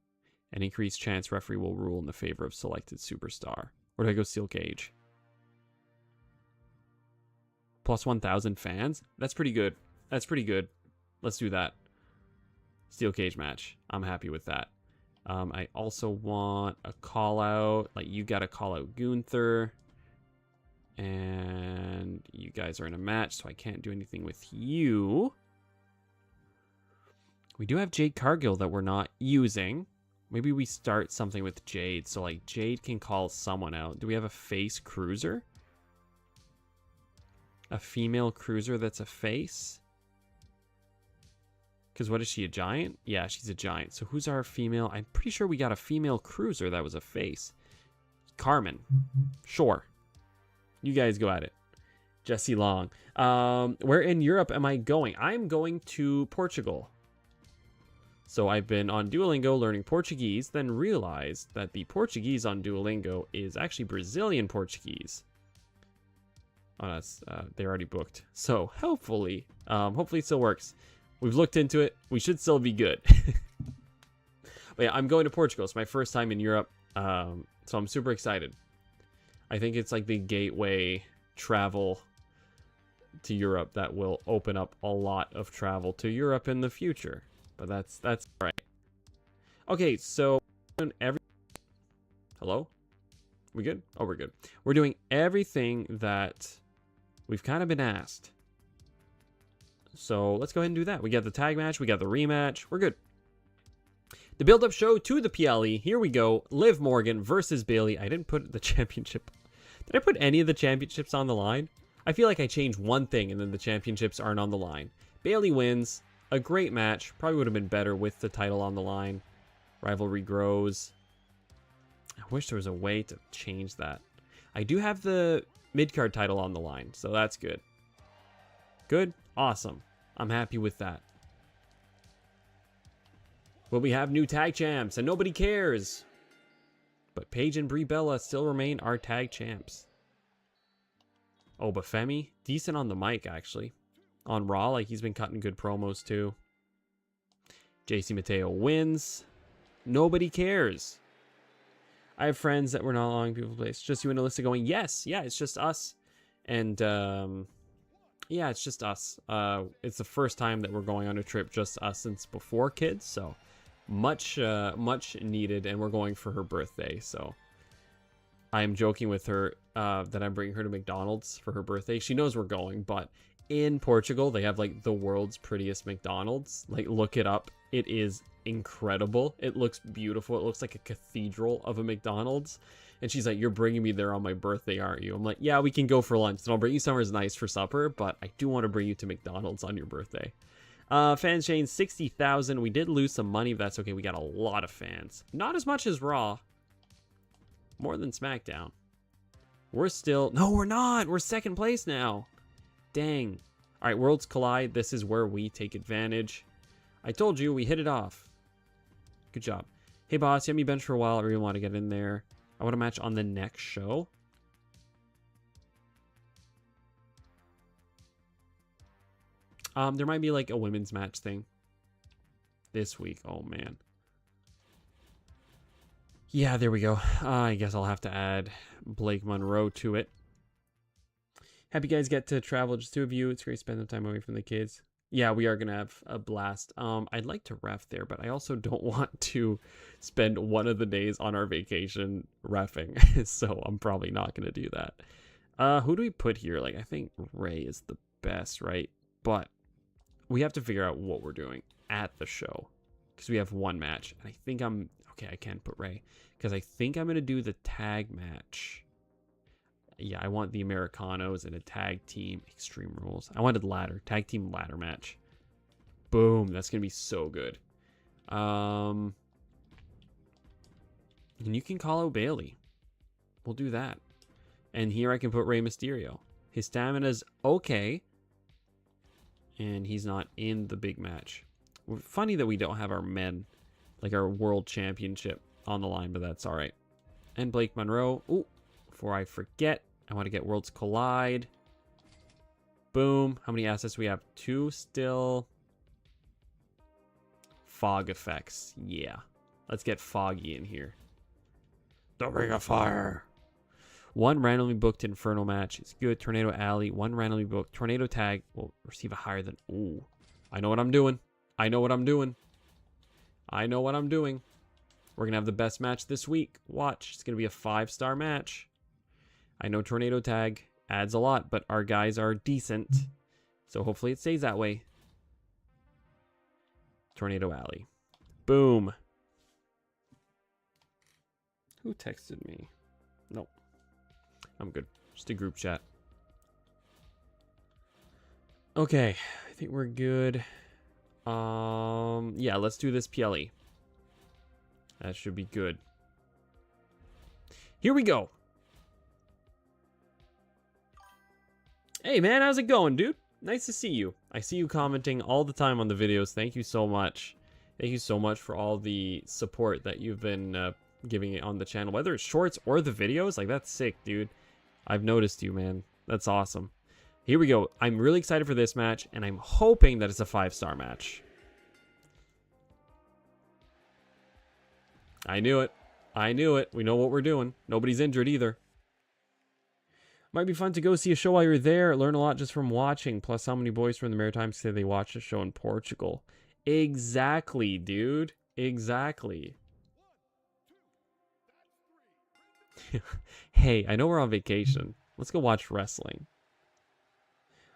An increased chance referee will rule in the favor of selected superstar. Or do I go Steel Cage? Plus 1,000 fans? That's pretty good. That's pretty good. Let's do that. Steel Cage match. I'm happy with that. I also want a call out. Like, you got to call out Gunther. And you guys are in a match, so I can't do anything with you. We do have Jade Cargill that we're not using. Maybe we start something with Jade. So, like, Jade can call someone out. Do we have a face cruiser? A female cruiser that's a face? Because what is she, a giant? Yeah, she's a giant. So who's our female? I'm pretty sure we got a female cruiser that was a face. Carmen. Sure. You guys go at it. Jesse Long. Where in Europe am I going? I'm going to Portugal. So I've been on Duolingo learning Portuguese, then realized that the Portuguese on Duolingo is actually Brazilian Portuguese. Oh, that's they already booked. So hopefully it still works. We've looked into it. We should still be good. But yeah, I'm going to Portugal. It's my first time in Europe. So I'm super excited. I think it's like the gateway travel to Europe that will open up a lot of travel to Europe in the future. But that's right. Okay, so hello? We good? Oh, we're good. We're doing everything that we've kind of been asked. So let's go ahead and do that. We got the tag match. We got the rematch. We're good. The build-up show to the PLE. Here we go. Liv Morgan versus Bayley. I didn't put the championship. Did I put any of the championships on the line? I feel like I changed one thing and then the championships aren't on the line. Bayley wins. A great match. Probably would have been better with the title on the line. Rivalry grows. I wish there was a way to change that. I do have the mid-card title on the line, so that's good. Good. Awesome. I'm happy with that. Will we have new tag champs? And nobody cares. But Paige and Brie Bella still remain our tag champs. Oh, but Femi, decent on the mic, actually. On Raw, like, he's been cutting good promos, too. JC Mateo wins. Nobody cares. I have friends that were not allowing people to play. It's just you and Alyssa going, yes, yeah, it's just us. And, yeah, it's just us. It's the first time that we're going on a trip, just us, since before kids, so much needed, and we're going for her birthday, so I am joking with her that I'm bringing her to McDonald's for her birthday. She knows we're going, but in Portugal, they have, like, the world's prettiest McDonald's. Like, look it up. It is incredible. It looks beautiful. It looks like a cathedral of a McDonald's. And she's like, you're bringing me there on my birthday, aren't you? I'm like, yeah, we can go for lunch. And I'll bring you somewhere nice for supper, but I do want to bring you to McDonald's on your birthday. Fans chain 60,000. We did lose some money, but that's okay. We got a lot of fans. Not as much as Raw. More than SmackDown. We're still... No, we're not. We're second place now. Dang. All right, Worlds Collide. This is where we take advantage. I told you, we hit it off. Good job. Hey, boss, you had me bench for a while. I really want to get in there. I want a match on the next show. There might be like a women's match thing this week. Oh, man. Yeah, there we go. I guess I'll have to add Blake Monroe to it. Happy guys get to travel, just two of you. It's great to spend the time away from the kids. Yeah, we are going to have a blast. I'd like to ref there, but I also don't want to spend one of the days on our vacation refing. So I'm probably not going to do that. Who do we put here? Like, I think Ray is the best, right? But we have to figure out what we're doing at the show, because we have one match. And I think okay, I can put Ray, because I think I'm going to do the tag match. Yeah, I want the Americanos in a tag team Extreme Rules. I wanted tag team ladder match. Boom, that's going to be so good. And you can call out Bailey. We'll do that. And here I can put Rey Mysterio. His stamina's okay. And he's not in the big match. Funny that we don't have our men, like our world championship, on the line, but that's all right. And Blake Monroe. Ooh, before I forget, I want to get Worlds Collide. Boom. How many assets we have? 2 still. Fog effects. Yeah. Let's get Foggy in here. The Ring of Fire. 1 randomly booked Inferno match. It's good. Tornado Alley. 1 randomly booked Tornado Tag will receive a higher than... Ooh. I know what I'm doing. I know what I'm doing. I know what I'm doing. We're going to have the best match this week. Watch. It's going to be a 5-star match. I know Tornado Tag adds a lot, but our guys are decent. So hopefully it stays that way. Tornado Alley. Boom. Who texted me? Nope. I'm good. Just a group chat. Okay. I think we're good. Yeah, let's do this PLE. That should be good. Here we go. Hey, man, how's it going, dude? Nice to see you. I see you commenting all the time on the videos. Thank you so much. Thank you so much for all the support that you've been giving it on the channel. Whether it's shorts or the videos, like, that's sick, dude. I've noticed you, man. That's awesome. Here we go. I'm really excited for this match, and I'm hoping that it's a 5-star match. I knew it. I knew it. We know what we're doing. Nobody's injured either. Might be fun to go see a show while you're there. Learn a lot just from watching. Plus, how many boys from the Maritimes say they watched a show in Portugal? Exactly, dude. Exactly. Hey, I know we're on vacation. Let's go watch wrestling.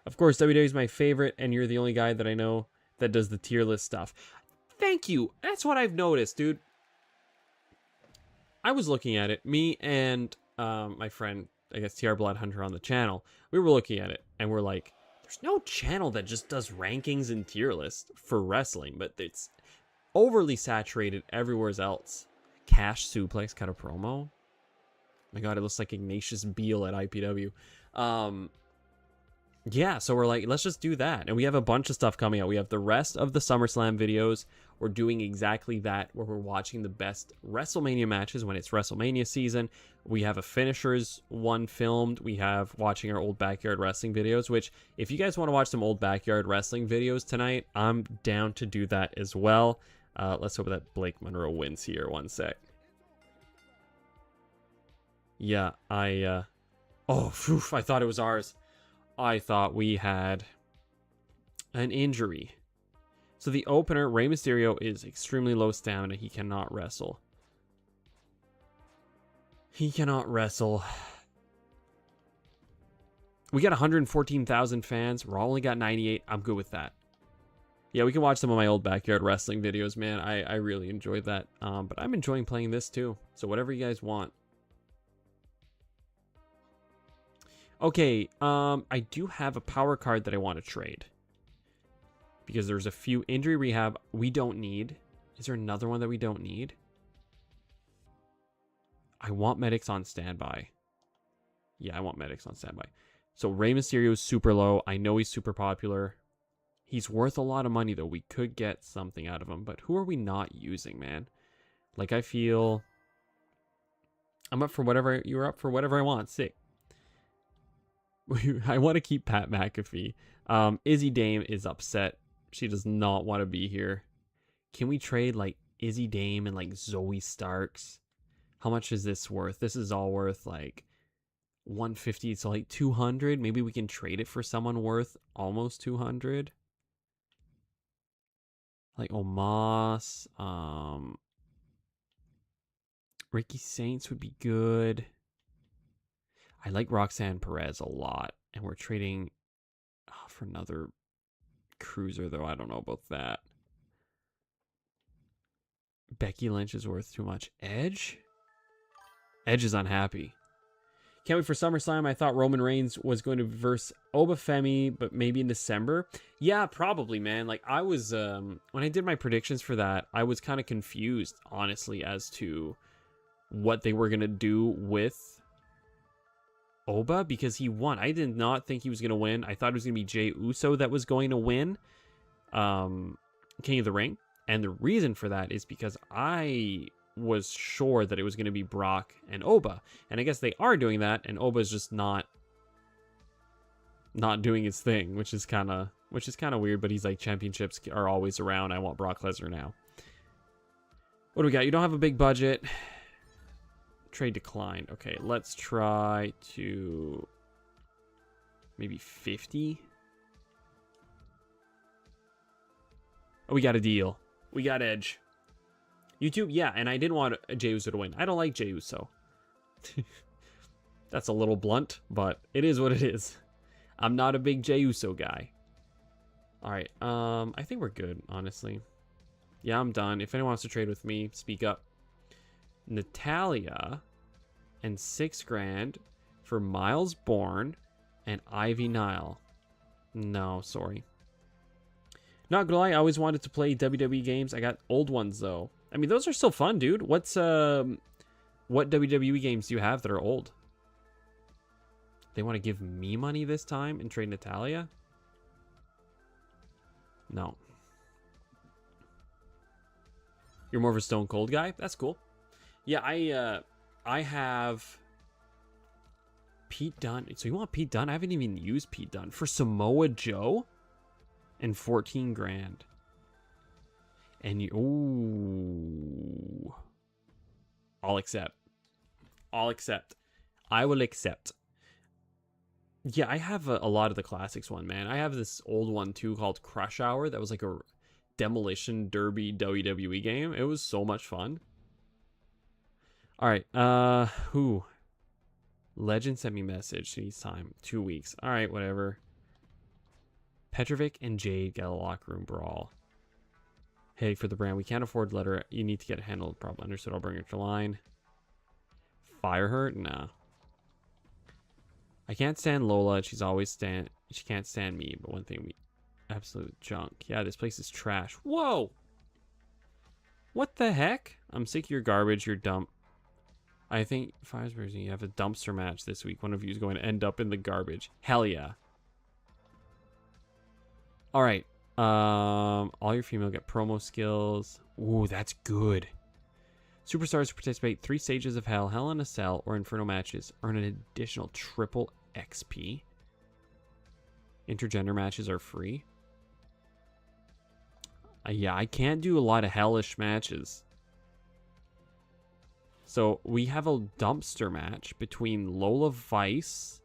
Of course, WWE is my favorite, and you're the only guy that I know that does the tier list stuff. Thank you. That's what I've noticed, dude. I was looking at it. Me and my friend, I guess TR Blood Hunter on the channel, we were looking at it, and we're like, there's no channel that just does rankings and tier lists for wrestling, but it's overly saturated everywhere else. Cash Suplex cut a promo. My God, it looks like Ignatius Beale at IPW. Yeah, so we're like, let's just do that. And we have a bunch of stuff coming out. We have the rest of the SummerSlam videos. we're doing exactly that, where we're watching the best WrestleMania matches when it's WrestleMania season. We have a finishers one filmed. We have watching our old backyard wrestling videos, which if you guys want to watch some old backyard wrestling videos tonight, I'm down to do that as well. Let's hope that Blake Monroe wins here. One sec. Yeah, oh, phew, I thought it was ours. I thought we had an injury. So the opener, Rey Mysterio, is extremely low stamina. He cannot wrestle. He cannot wrestle. We got 114,000 fans. Raw only got 98. I'm good with that. Yeah, we can watch some of my old backyard wrestling videos, man. I really enjoyed that. But I'm enjoying playing this too. So whatever you guys want. Okay, I do have a power card that I want to trade. Because there's a few injury rehab we don't need. Is there another one that we don't need? I want medics on standby. Yeah, I want medics on standby. So Rey Mysterio is super low. I know he's super popular. He's worth a lot of money, though. We could get something out of him. But who are we not using, man? Like, I feel... I'm up for whatever... You're up for whatever I want. Sick. I want to keep Pat McAfee. Izzy Dame is upset. She does not want to be here. Can we trade, like, Izzy Dame and, like, Zoe Starks? How much is this worth? This is all worth, like, 150 to, like, 200. Maybe we can trade it for someone worth almost 200. Like, Omos. Ricky Saints would be good. I like Roxanne Perez a lot. And we're trading for another cruiser, though. I don't know about that. Becky Lynch is worth too much. Edge? Edge is unhappy. Can't wait for SummerSlam. I thought Roman Reigns was going to verse Obafemi, but maybe in December. Yeah, probably, man. Like, I was, when I did my predictions for that, I was kind of confused, honestly, as to what they were going to do with Oba, because he won. I did not think he was going to win. I thought it was going to be Jey Uso that was going to win King of the Ring. And the reason for that is because I was sure that it was going to be Brock and Oba. And I guess they are doing that, and Oba's just not doing his thing, which is kind of weird, but he's like, championships are always around. I want Brock Lesnar now. What do we got? You don't have a big budget. Trade declined. Okay, let's try to maybe 50. Oh, we got a deal. We got Edge. YouTube, yeah, and I didn't want Jey Uso to win. I don't like Jey Uso. That's a little blunt, but it is what it is. I'm not a big Jey Uso guy. All right, I think we're good, honestly. Yeah, I'm done. If anyone wants to trade with me, speak up. Natalia and $6 grand for Miles Bourne and Ivy Nile. No, sorry. Not gonna lie, I always wanted to play WWE games. I got old ones though. I mean, those are still fun, dude. What WWE games do you have that are old? They want to give me money this time and trade Natalia? No. You're more of a Stone Cold guy? That's cool. Yeah, I have Pete Dunne. So you want Pete Dunne? I haven't even used Pete Dunne. For Samoa Joe? And 14 grand. And you... Ooh. I'll accept. I'll accept. I will accept. Yeah, I have a lot of the classics one, man. I have this old one, too, called Crush Hour. That was like a Demolition Derby WWE game. It was so much fun. All right. Who? Legend sent me message. Needs time. 2 weeks. All right, whatever. Petrovic and Jade got a locker room brawl. Hey, for the brand, we can't afford letter. You need to get it handled. Probably understood. I'll bring her to line. Fire her? Nah. I can't stand Lola. She can't stand me. But one thing, we absolute junk. Yeah, this place is trash. Whoa! What the heck? I'm sick of your garbage. You're dumb. I think Firesburg, you have a dumpster match this week. One of you is going to end up in the garbage. Hell yeah. All right. All your female get promo skills. Ooh, that's good. Superstars who participate 3 stages of Hell, Hell in a Cell, or Inferno matches earn an additional triple XP. Intergender matches are free. Yeah, I can't do a lot of hellish matches. So we have a dumpster match between Lola Vice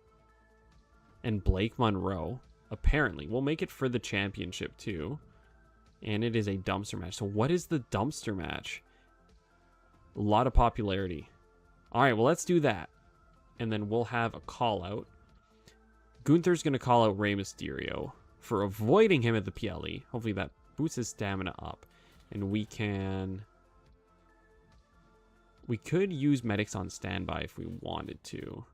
and Blake Monroe. Apparently, we'll make it for the championship too. And it is a dumpster match. So what is the dumpster match? A lot of popularity. All right, well, let's do that. And then we'll have a call out. Gunther's going to call out Rey Mysterio for avoiding him at the PLE. Hopefully that boosts his stamina up. And we could use medics on standby if we wanted to.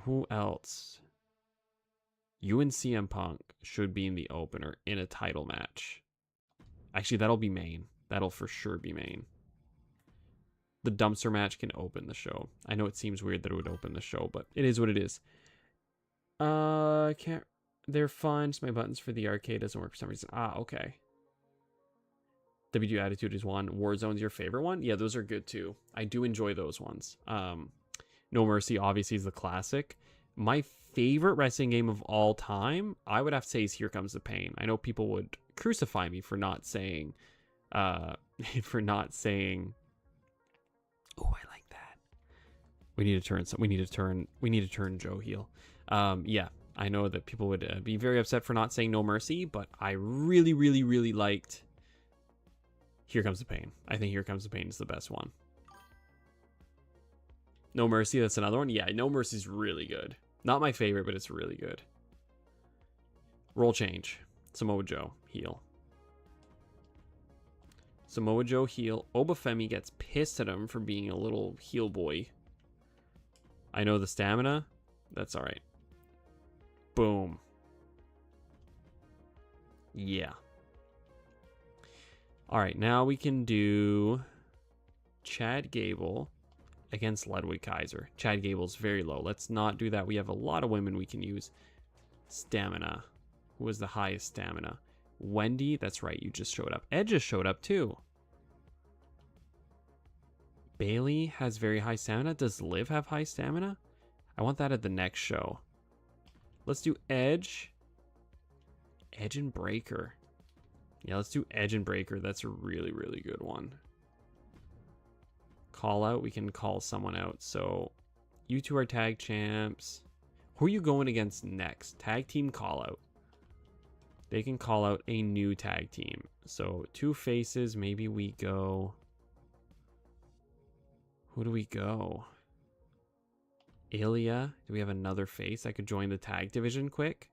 Who else? You and CM Punk should be in the opener in a title match. Actually, that'll be main. That'll for sure be main. The dumpster match can open the show. I know it seems weird that it would open the show, but it is what it is. Can't. They're fun. Just my buttons for the arcade doesn't work for some reason. Ah, okay. W2 Attitude is one. Warzone's your favorite one? Yeah, those are good too. I do enjoy those ones. No Mercy obviously is the classic. My favorite wrestling game of all time, I would have to say, is Here Comes the Pain. I know people would crucify me for not saying, oh, I like that. We need to turn Joe heel. Yeah, I know that people would be very upset for not saying No Mercy, but I really, really, really liked Here Comes the Pain. I think Here Comes the Pain is the best one. No Mercy, that's another one. Yeah, No Mercy's really good. Not my favorite, but it's really good. Role change. Samoa Joe, heel. Samoa Joe, heel. Obafemi gets pissed at him for being a little heel boy. I know the stamina. That's all right. Boom. Yeah. All right, now we can do Chad Gable against Ludwig Kaiser. Chad Gable's very low. Let's not do that. We have a lot of women we can use. Stamina. Who was the highest stamina? Wendy. That's right. You just showed up. Ed just showed up too. Bailey has very high stamina. Does Liv have high stamina? I want that at the next show. Let's do Edge. Edge and Breaker. Yeah, let's do Edge and Breaker. That's a really, really good one. Call out. We can call someone out. So you two are tag champs. Who are you going against next? Tag team call out. They can call out a new tag team. So 2 faces. Maybe we go. Who do we go? Ilya. Do we have another face? I could join the tag division quick.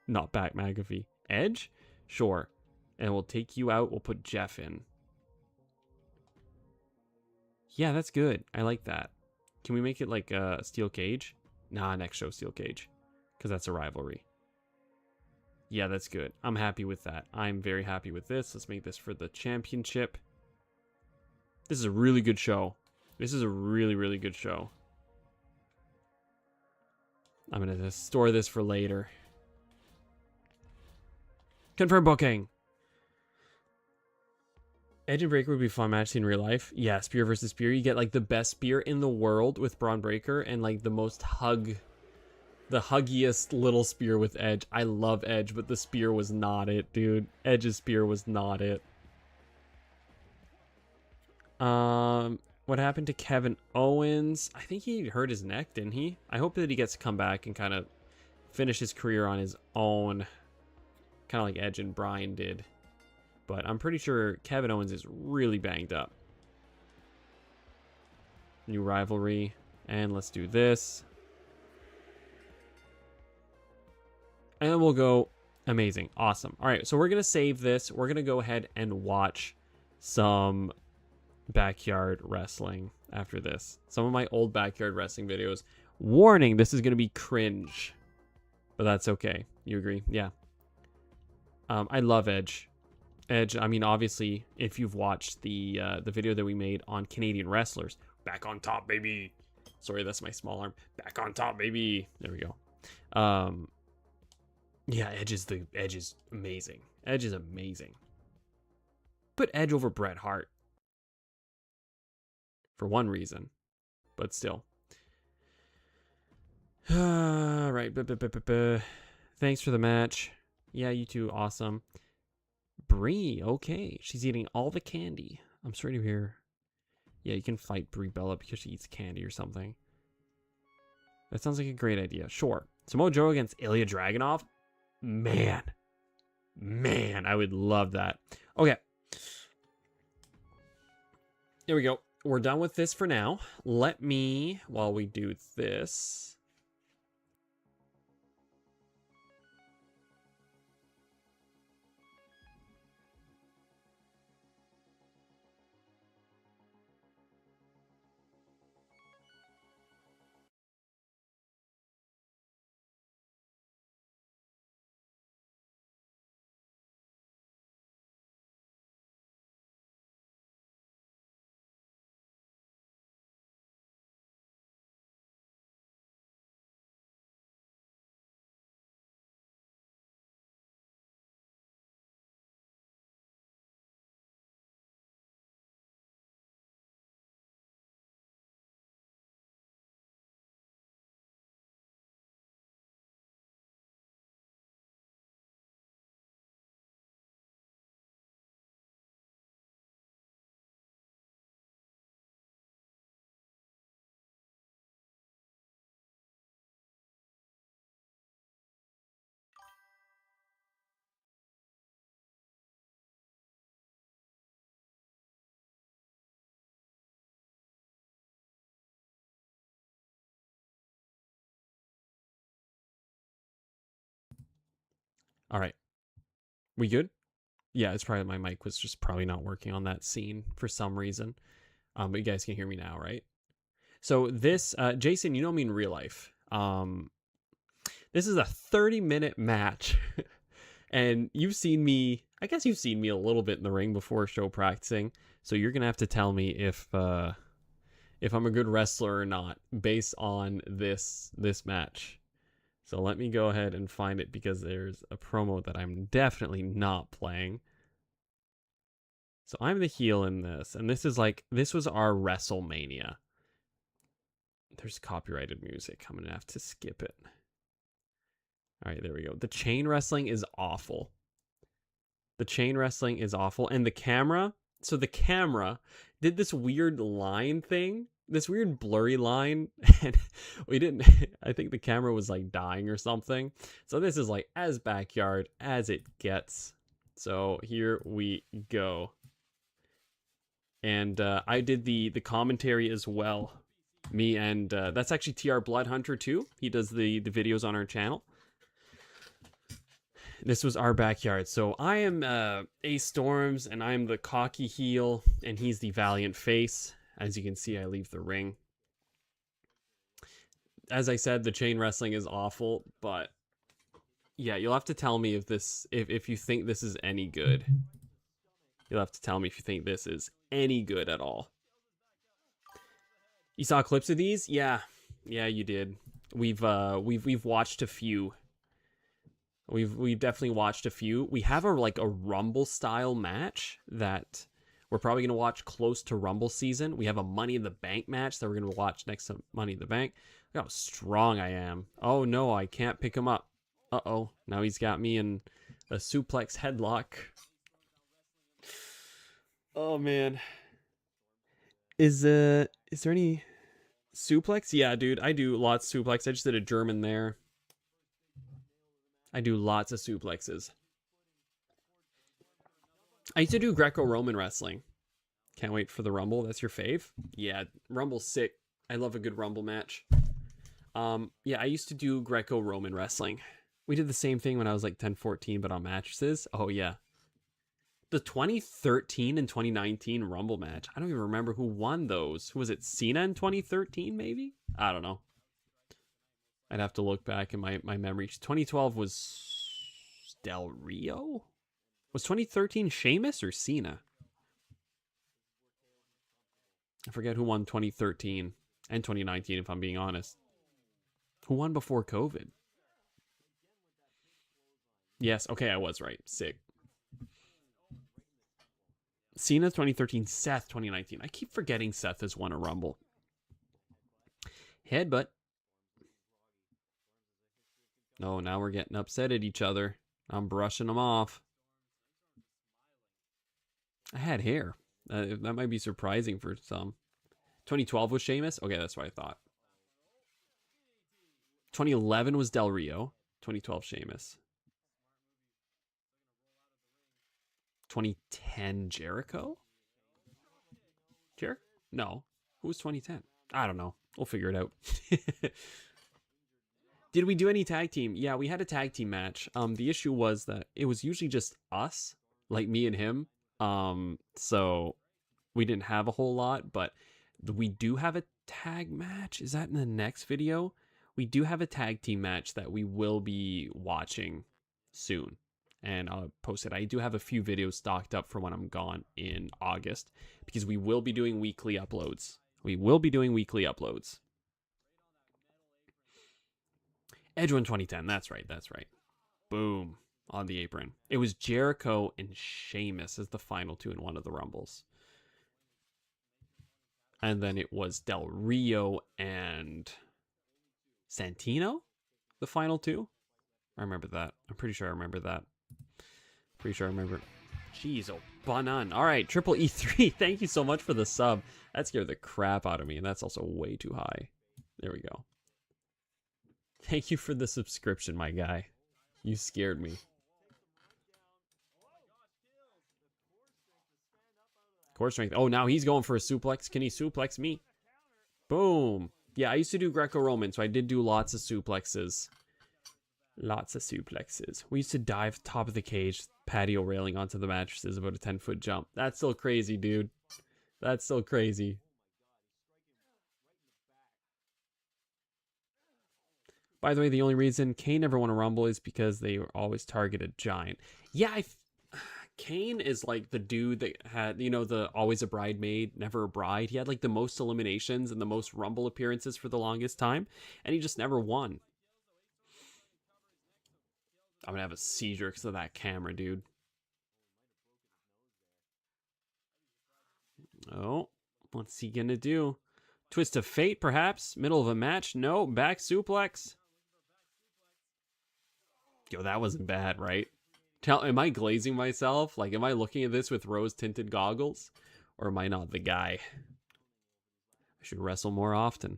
Not back McAfee. Edge? Sure. And we'll take you out. We'll put Jeff in. Yeah, that's good. I like that. Can we make it like a steel cage? Nah, next show steel cage. Because that's a rivalry. Yeah, that's good. I'm happy with that. I'm very happy with this. Let's make this for the championship. This is a really good show. This is a really, really good show. I'm going to store this for later. Confirm booking. Edge and Breaker would be a fun match in real life. Yeah, spear versus spear. You get like the best spear in the world with Braun Breaker and like the most the huggiest little spear with Edge. I love Edge, but the spear was not it, dude. Edge's spear was not it. What happened to Kevin Owens? I think he hurt his neck, didn't he? I hope that he gets to come back and kind of finish his career on his own. Kind of like Edge and Bryan did. But I'm pretty sure Kevin Owens is really banged up. New rivalry. And let's do this. And then we'll go. Amazing. Awesome. All right. So we're going to save this. We're going to go ahead and watch some backyard wrestling after this. Some of my old backyard wrestling videos. Warning, this is going to be cringe. But that's okay. You agree? Yeah. I love Edge. Edge, I mean, obviously, if you've watched the video that we made on Canadian wrestlers, back on top, baby. Sorry, that's my small arm. Back on top, baby. There we go. Yeah, Edge is amazing. Edge is amazing. Put Edge over Bret Hart for one reason, but still. All right. Thanks for the match. Yeah, you too. Awesome. Brie, okay. She's eating all the candy. I'm sorry to hear. Yeah, you can fight Brie Bella because she eats candy or something. That sounds like a great idea. Sure. Samoa Joe against Ilya Dragunov? Man, I would love that. Okay. Here we go. We're done with this for now. Let me, while we do this... All right. We good? Yeah, it's probably my mic was just probably not working on that scene for some reason. But you guys can hear me now, right? So this, Jason, you know me in real life. This is a 30-minute match. And you've seen me, I guess you've seen me a little bit in the ring before show practicing. So you're going to have to tell me if I'm a good wrestler or not based on this match. So let me go ahead and find it because there's a promo that I'm definitely not playing. So I'm the heel in this, and this was our WrestleMania. There's copyrighted music. I'm gonna have to skip it. All right, there we go. The chain wrestling is awful. The chain wrestling is awful, and the camera. So the camera did this weird line thing, this weird blurry line, and we didn't. I think the camera was like dying or something. So this is like as backyard as it gets. So here we go. And I did the commentary as well. Me and that's actually TR Bloodhunter too. He does the videos on our channel. This was our backyard. So I am Ace Storms, and I'm the cocky heel, and he's the valiant face. As you can see, I leave the ring. As I said, the chain wrestling is awful, but yeah, you'll have to tell me if you think this is any good. You'll have to tell me if you think this is any good at all. You saw clips of these? Yeah, you did. We've watched a few. We've definitely watched a few. We have a Rumble style match that we're probably gonna watch close to Rumble season. We have a Money in the Bank match that we're gonna watch next to Money in the Bank. Look how strong I am. Oh no, I can't pick him up. Uh-oh. Now he's got me in a suplex headlock. Oh man. Is there any suplex? Yeah, dude, I do lots of suplex. I just did a German there. I do lots of suplexes. I used to do Greco-Roman wrestling. Can't wait for the Rumble. That's your fave? Yeah, Rumble's sick. I love a good Rumble match. Yeah, I used to do Greco-Roman wrestling. We did the same thing when I was like 10, 14, but on mattresses. Oh, yeah. The 2013 and 2019 Rumble match. I don't even remember who won those. Who was it? Cena in 2013, maybe? I don't know. I'd have to look back in my memory. 2012 was Del Rio? Was 2013 Sheamus or Cena? I forget who won 2013 and 2019, if I'm being honest. Who won before COVID? Yes. Okay, I was right. Sick. Cena 2013, Seth 2019. I keep forgetting Seth has won a Rumble. Headbutt. Oh, now we're getting upset at each other. I'm brushing them off. I had hair. That might be surprising for some. 2012 was Sheamus? Okay, that's what I thought. 2011 was Del Rio. 2012 Sheamus. 2010 Jericho? Jericho? No. Who was 2010? I don't know. We'll figure it out. Did we do any tag team? Yeah, we had a tag team match. The issue was that it was usually just us, like me and him. So we didn't have a whole lot, but we do have a tag match. Is that in the next video? We do have a tag team match that we will be watching soon, and I'll post it. I do have a few videos stocked up for when I'm gone in August, because we will be doing weekly uploads. We will be doing weekly uploads. Edge won 2010. That's right. That's right. Boom. On the apron. It was Jericho and Sheamus as the final two in one of the Rumbles. And then it was Del Rio and Santino, the final two. I remember that. I'm pretty sure I remember that. Pretty sure I remember. Jeez, oh, banan. All right, Triple E3. Thank you so much for the sub. That scared the crap out of me, and that's also way too high. There we go. Thank you for the subscription, my guy. You scared me. Core strength. Oh, now he's going for a suplex. Can he suplex me? Boom. Yeah, I used to do Greco-Roman, so I did do lots of suplexes. Lots of suplexes. We used to dive top of the cage, patio railing onto the mattresses, about a 10-foot jump. That's still crazy, dude. That's still crazy. By the way, the only reason Kane never won a Rumble is because they always targeted Giant. Yeah, Kane is like the dude that had, you know, the always a bridemaid, never a bride. He had like the most eliminations and the most Rumble appearances for the longest time, and he just never won. I'm gonna have a seizure because of that camera, dude. Oh, what's he gonna do? Twist of fate, perhaps? Middle of a match? No, back suplex. Yo, that wasn't bad, right? Am I glazing myself? Like, am I looking at this with rose-tinted goggles? Or am I not the guy? I should wrestle more often.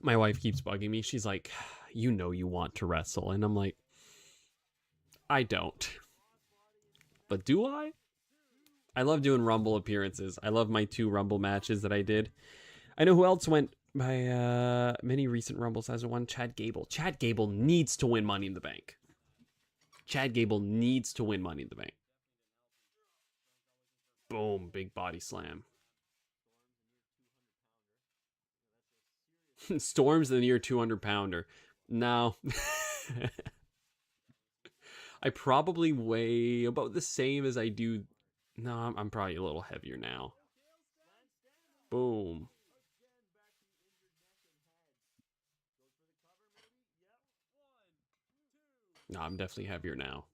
My wife keeps bugging me. She's like, you know you want to wrestle. And I'm like, I don't. But do I? I love doing Rumble appearances. I love my 2 Rumble matches that I did. I know who else went by many recent Rumbles has won. Chad Gable. Chad Gable needs to win Money in the Bank. Chad Gable needs to win Money in the Bank. Boom. Big body slam. Storm's the near 200-pounder. No. I probably weigh about the same as I do. No, I'm probably a little heavier now. Boom. No, I'm definitely heavier now.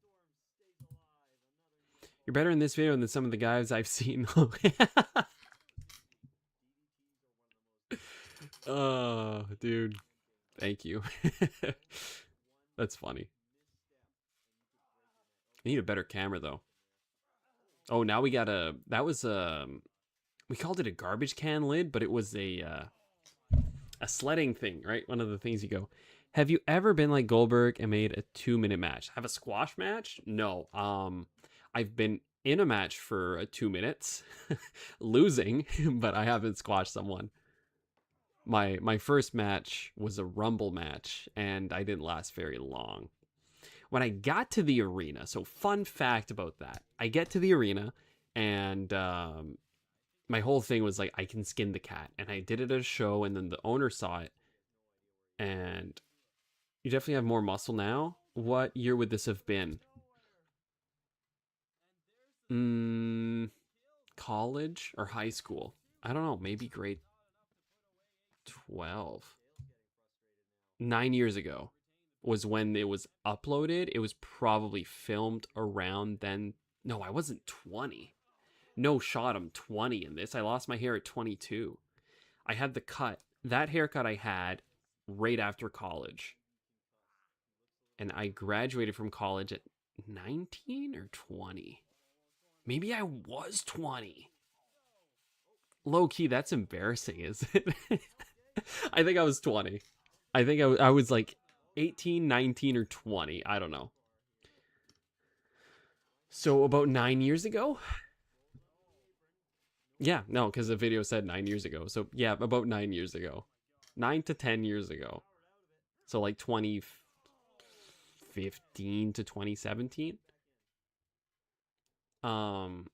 You're better in this video than some of the guys I've seen. Oh, dude. Thank you. That's funny. I need a better camera, though. Oh, now we got a... That was a... We called it a garbage can lid, but it was a sledding thing, right? One of the things you go... Have you ever been like Goldberg and made a 2-minute match? Have a squash match? No. I've been in a match for 2 minutes, losing, but I haven't squashed someone. My first match was a Rumble match, and I didn't last very long. When I got to the arena, so fun fact about that, I get to the arena, and my whole thing was like, I can skin the cat, and I did it at a show, and then the owner saw it, and you definitely have more muscle now. What year would this have been? College or high school? I don't know, maybe grade 12. 9 years ago was when it was uploaded. It was probably filmed around then. No, I wasn't 20. No shot, I'm 20 in this. I lost my hair at 22. I had the cut. That haircut I had right after college. And I graduated from college at 19 or 20. Maybe I was 20. Low key, that's embarrassing, is it? I think I was 20. I think I was like 18, 19, or 20. I don't know. So about 9 years ago? Yeah, no, because the video said 9 years ago. So yeah, about 9 years ago. 9 to 10 years ago. So like 2015 to 2017. Um,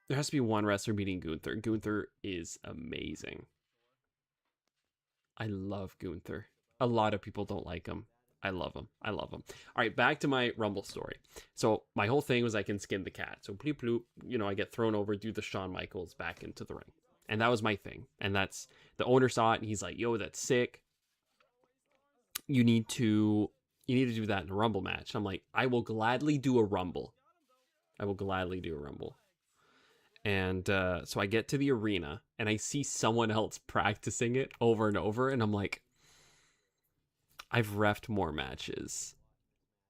there has to be one wrestler beating Gunther. Gunther is amazing. I love Gunther. A lot of people don't like him. I love him. I love him. All right, back to my Rumble story. So my whole thing was I can skin the cat. So bloop bloop, I get thrown over, do the Shawn Michaels back into the ring. And that was my thing. And that's the owner saw it and he's like, "Yo, that's sick. You need to do that in a Rumble match." I'm like, "I will gladly do a Rumble. I will gladly do a Rumble." And so I get to the arena and I see someone else practicing it over and over. And I'm like, I've reffed more matches.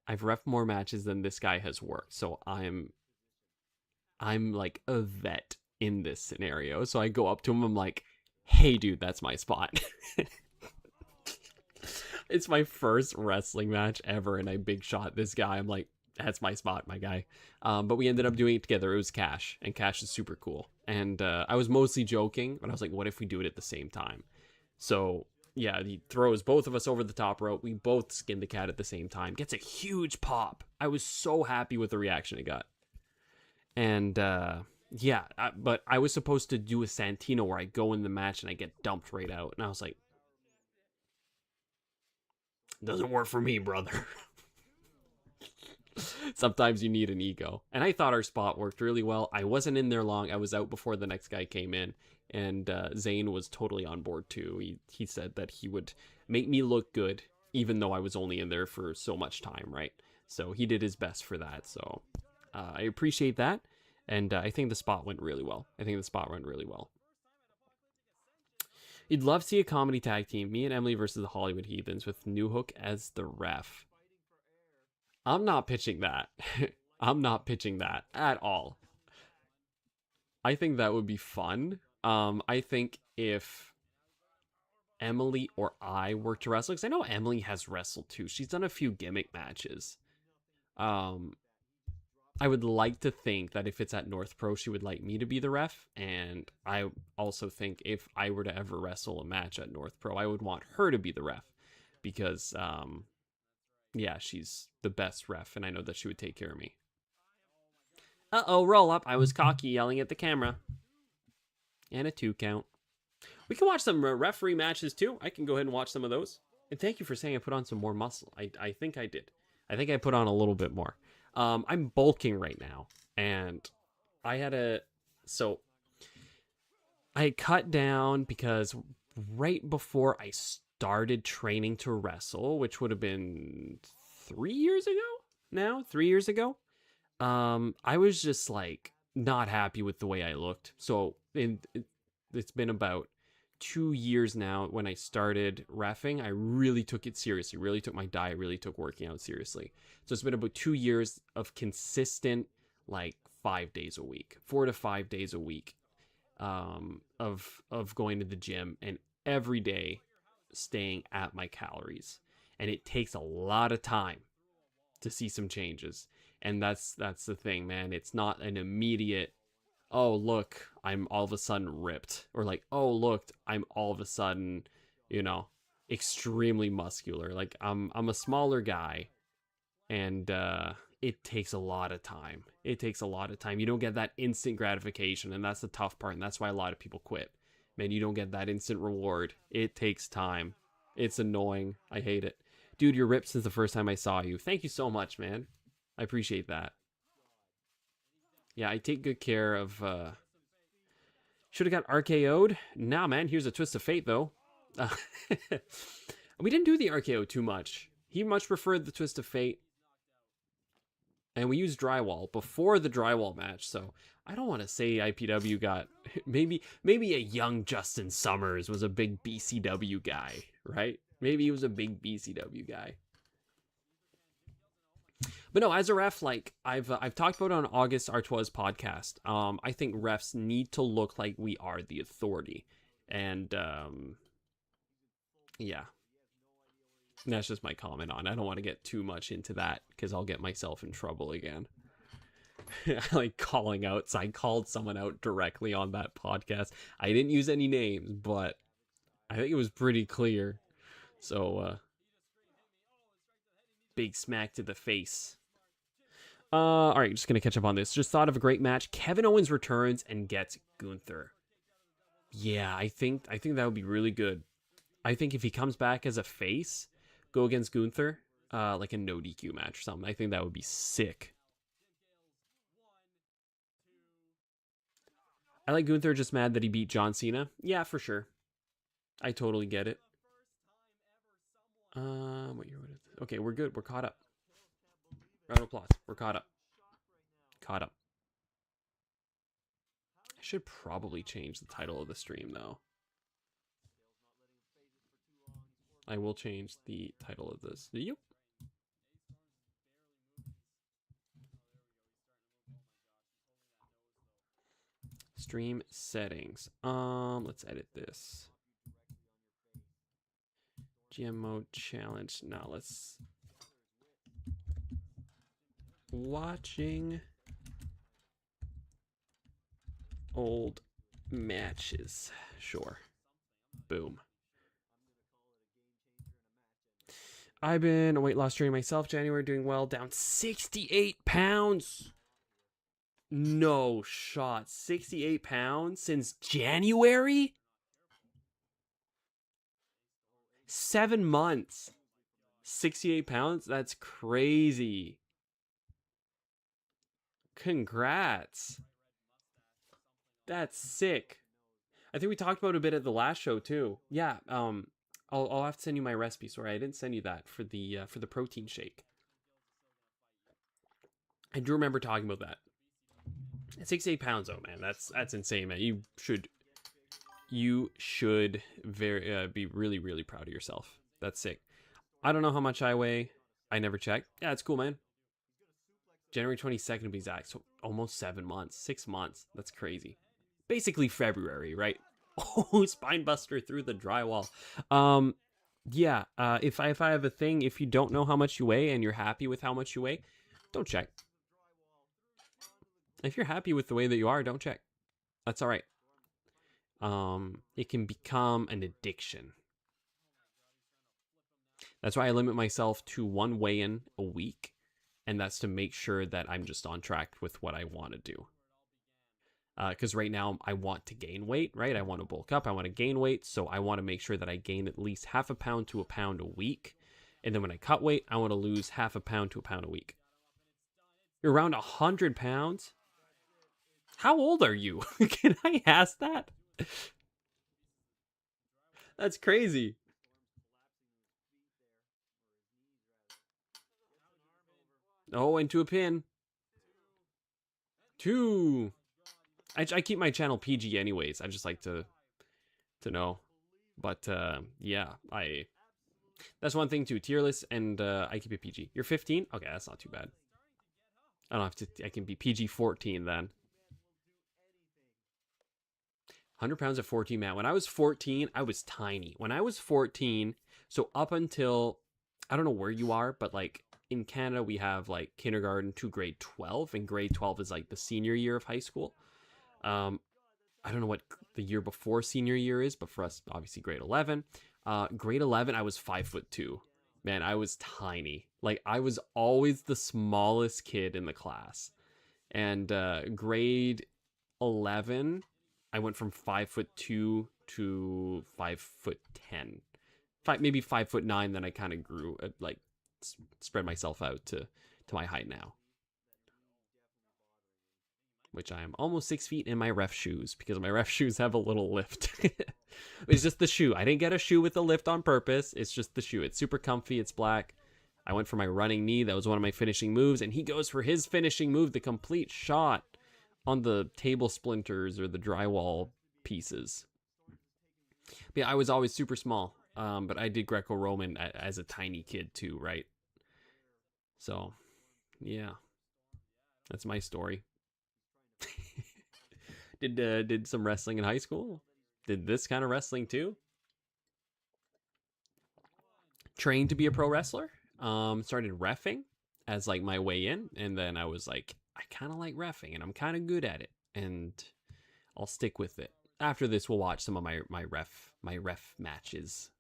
I've reffed more matches than this guy has worked. So I'm like a vet in this scenario. So I go up to him. I'm like, "Hey, dude, that's my spot." It's my first wrestling match ever, and I big shot this guy. I'm like, "That's my spot, my guy." But we ended up doing it together. It was Cash, and Cash is super cool. And I was mostly joking, but I was like, "What if we do it at the same time?" So yeah, he throws both of us over the top rope. We both skin the cat at the same time. Gets a huge pop. I was so happy with the reaction it got. And yeah, but I was supposed to do a Santino where I go in the match and I get dumped right out. And I was like, "Doesn't work for me, brother." Sometimes you need an ego. And I thought our spot worked really well. I wasn't in there long. I was out before the next guy came in. And Zane was totally on board too. He said that he would make me look good, even though I was only in there for so much time, right? So he did his best for that. So I appreciate that. And I think the spot went really well. You'd love to see a comedy tag team, me and Emily versus the Hollywood Heathens, with New Hook as the ref. I'm not pitching that. I'm not pitching that at all. I think that would be fun. I think if Emily or I were to wrestle, because I know Emily has wrestled too. She's done a few gimmick matches. Um, I would like to think that if it's at North Pro, she would like me to be the ref. And I also think if I were to ever wrestle a match at North Pro, I would want her to be the ref. Because, yeah, she's the best ref, and I know that she would take care of me. Uh-oh, roll up. I was cocky yelling at the camera. And a 2 count. We can watch some referee matches, too. I can go ahead and watch some of those. And thank you for saying I put on some more muscle. I think I did. I think I put on a little bit more. I'm bulking right now. And I had so I cut down because right before I started training to wrestle, which would have been 3 years ago now, 3 years ago, I was just like not happy with the way I looked. So it's been about 2 years now. When I started reffing, I really took it seriously, really took my diet, really took working out seriously. So it's been about 2 years of consistent, like 5 days a week, 4 to 5 days a week, of going to the gym and every day staying at my calories. And it takes a lot of time to see some changes. And that's the thing, man. It's not an immediate, "Oh, look, I'm all of a sudden ripped," or like, "Oh, look, I'm all of a sudden, extremely muscular." Like I'm a smaller guy, and it takes a lot of time. It takes a lot of time. You don't get that instant gratification, and that's the tough part, and that's why a lot of people quit. Man, you don't get that instant reward. It takes time. It's annoying. I hate it. Dude, you're ripped since the first time I saw you. Thank you so much, man. I appreciate that. Yeah, I take good care of, should have got RKO'd. Nah, man, here's a twist of fate, though. Uh, we didn't do the RKO too much. He much preferred the Twist of Fate. And we used drywall before the drywall match, so I don't want to say IPW got maybe a young Justin Summers was a big BCW guy, right? Maybe he was a big BCW guy. But no, as a ref, like I've talked about on August Artois podcast, I think refs need to look like we are the authority, and yeah, that's just my comment on. I don't want to get too much into that because I'll get myself in trouble again. I like calling out. So I called someone out directly on that podcast. I didn't use any names, but I think it was pretty clear. So, big smack to the face. All right, just gonna catch up on this. Just thought of a great match. Kevin Owens returns and gets Gunther. Yeah, I think that would be really good. I think if he comes back as a face, go against Gunther, like a no DQ match or something. I think that would be sick. I like Gunther just mad that he beat John Cena. Yeah, for sure. I totally get it. What year would it? Okay, we're good. We're caught up. Round of applause. We're caught up. Caught up. I should probably change the title of the stream, though. I will change the title of this. Yep. Stream settings. Let's edit this. GM mode challenge. Now let's watching old matches. Sure. Boom. I've been a weight loss journey myself. January doing well. Down 68 pounds. No shot. 68 pounds since January? 7 months. 68 pounds? That's crazy. Congrats. That's sick. I think we talked about it a bit at the last show too. Yeah, I'll have to send you my recipe. Sorry, I didn't send you that for the protein shake. I do remember talking about that. 68 pounds, oh man, that's insane, man. You should be really, really proud of yourself. That's sick. I don't know how much I weigh. I never checked. Yeah, it's cool, man. January 22nd to be exact, so almost 7 months, 6 months. That's crazy. Basically February, right? Oh, spine buster through the drywall. Yeah. If I have a thing, if you don't know how much you weigh and you're happy with how much you weigh, don't check. If you're happy with the way that you are, don't check. That's all right. It can become an addiction. That's why I limit myself to one weigh-in a week, and that's to make sure that I'm just on track with what I want to do. Because right now I want to gain weight, right? I want to bulk up. I want to gain weight. So I want to make sure that I gain at least half a pound to a pound a week. And then when I cut weight, I want to lose half a pound to a pound a week. You're around 100 pounds? How old are you? Can I ask that? That's crazy. Oh, into a pin. 2. I keep my channel PG anyways. I just like to know. But yeah, that's one thing too. Tier list, and I keep it PG. You're 15? Okay, that's not too bad. I don't have to. I can be PG 14 then. 100 pounds at 14, man. When I was 14, I was tiny. When I was 14, so up until, I don't know where you are, but like in Canada, we have like kindergarten to grade 12, and grade 12 is like the senior year of high school. I don't know what the year before senior year is, but for us, obviously grade 11. Grade 11, I was 5'2". Man, I was tiny. Like I was always the smallest kid in the class. And grade 11, I went from 5'2" to 5'10". Maybe 5'9". Then I kind of grew, like spread myself out to my height now, which I am almost 6 feet in my ref shoes because my ref shoes have a little lift. It's just the shoe. I didn't get a shoe with the lift on purpose. It's just the shoe. It's super comfy. It's black. I went for my running knee. That was one of my finishing moves. And he goes for his finishing move, the complete shot on the table splinters or the drywall pieces. But yeah, I was always super small. But I did Greco-Roman as a tiny kid too, right? So, yeah. That's my story. Did some wrestling in high school. Did this kind of wrestling too. Trained to be a pro wrestler. Started reffing as like my way in, and then I was like, I kind of like reffing, and I'm kind of good at it, and I'll stick with it. After this, we'll watch some of my ref matches.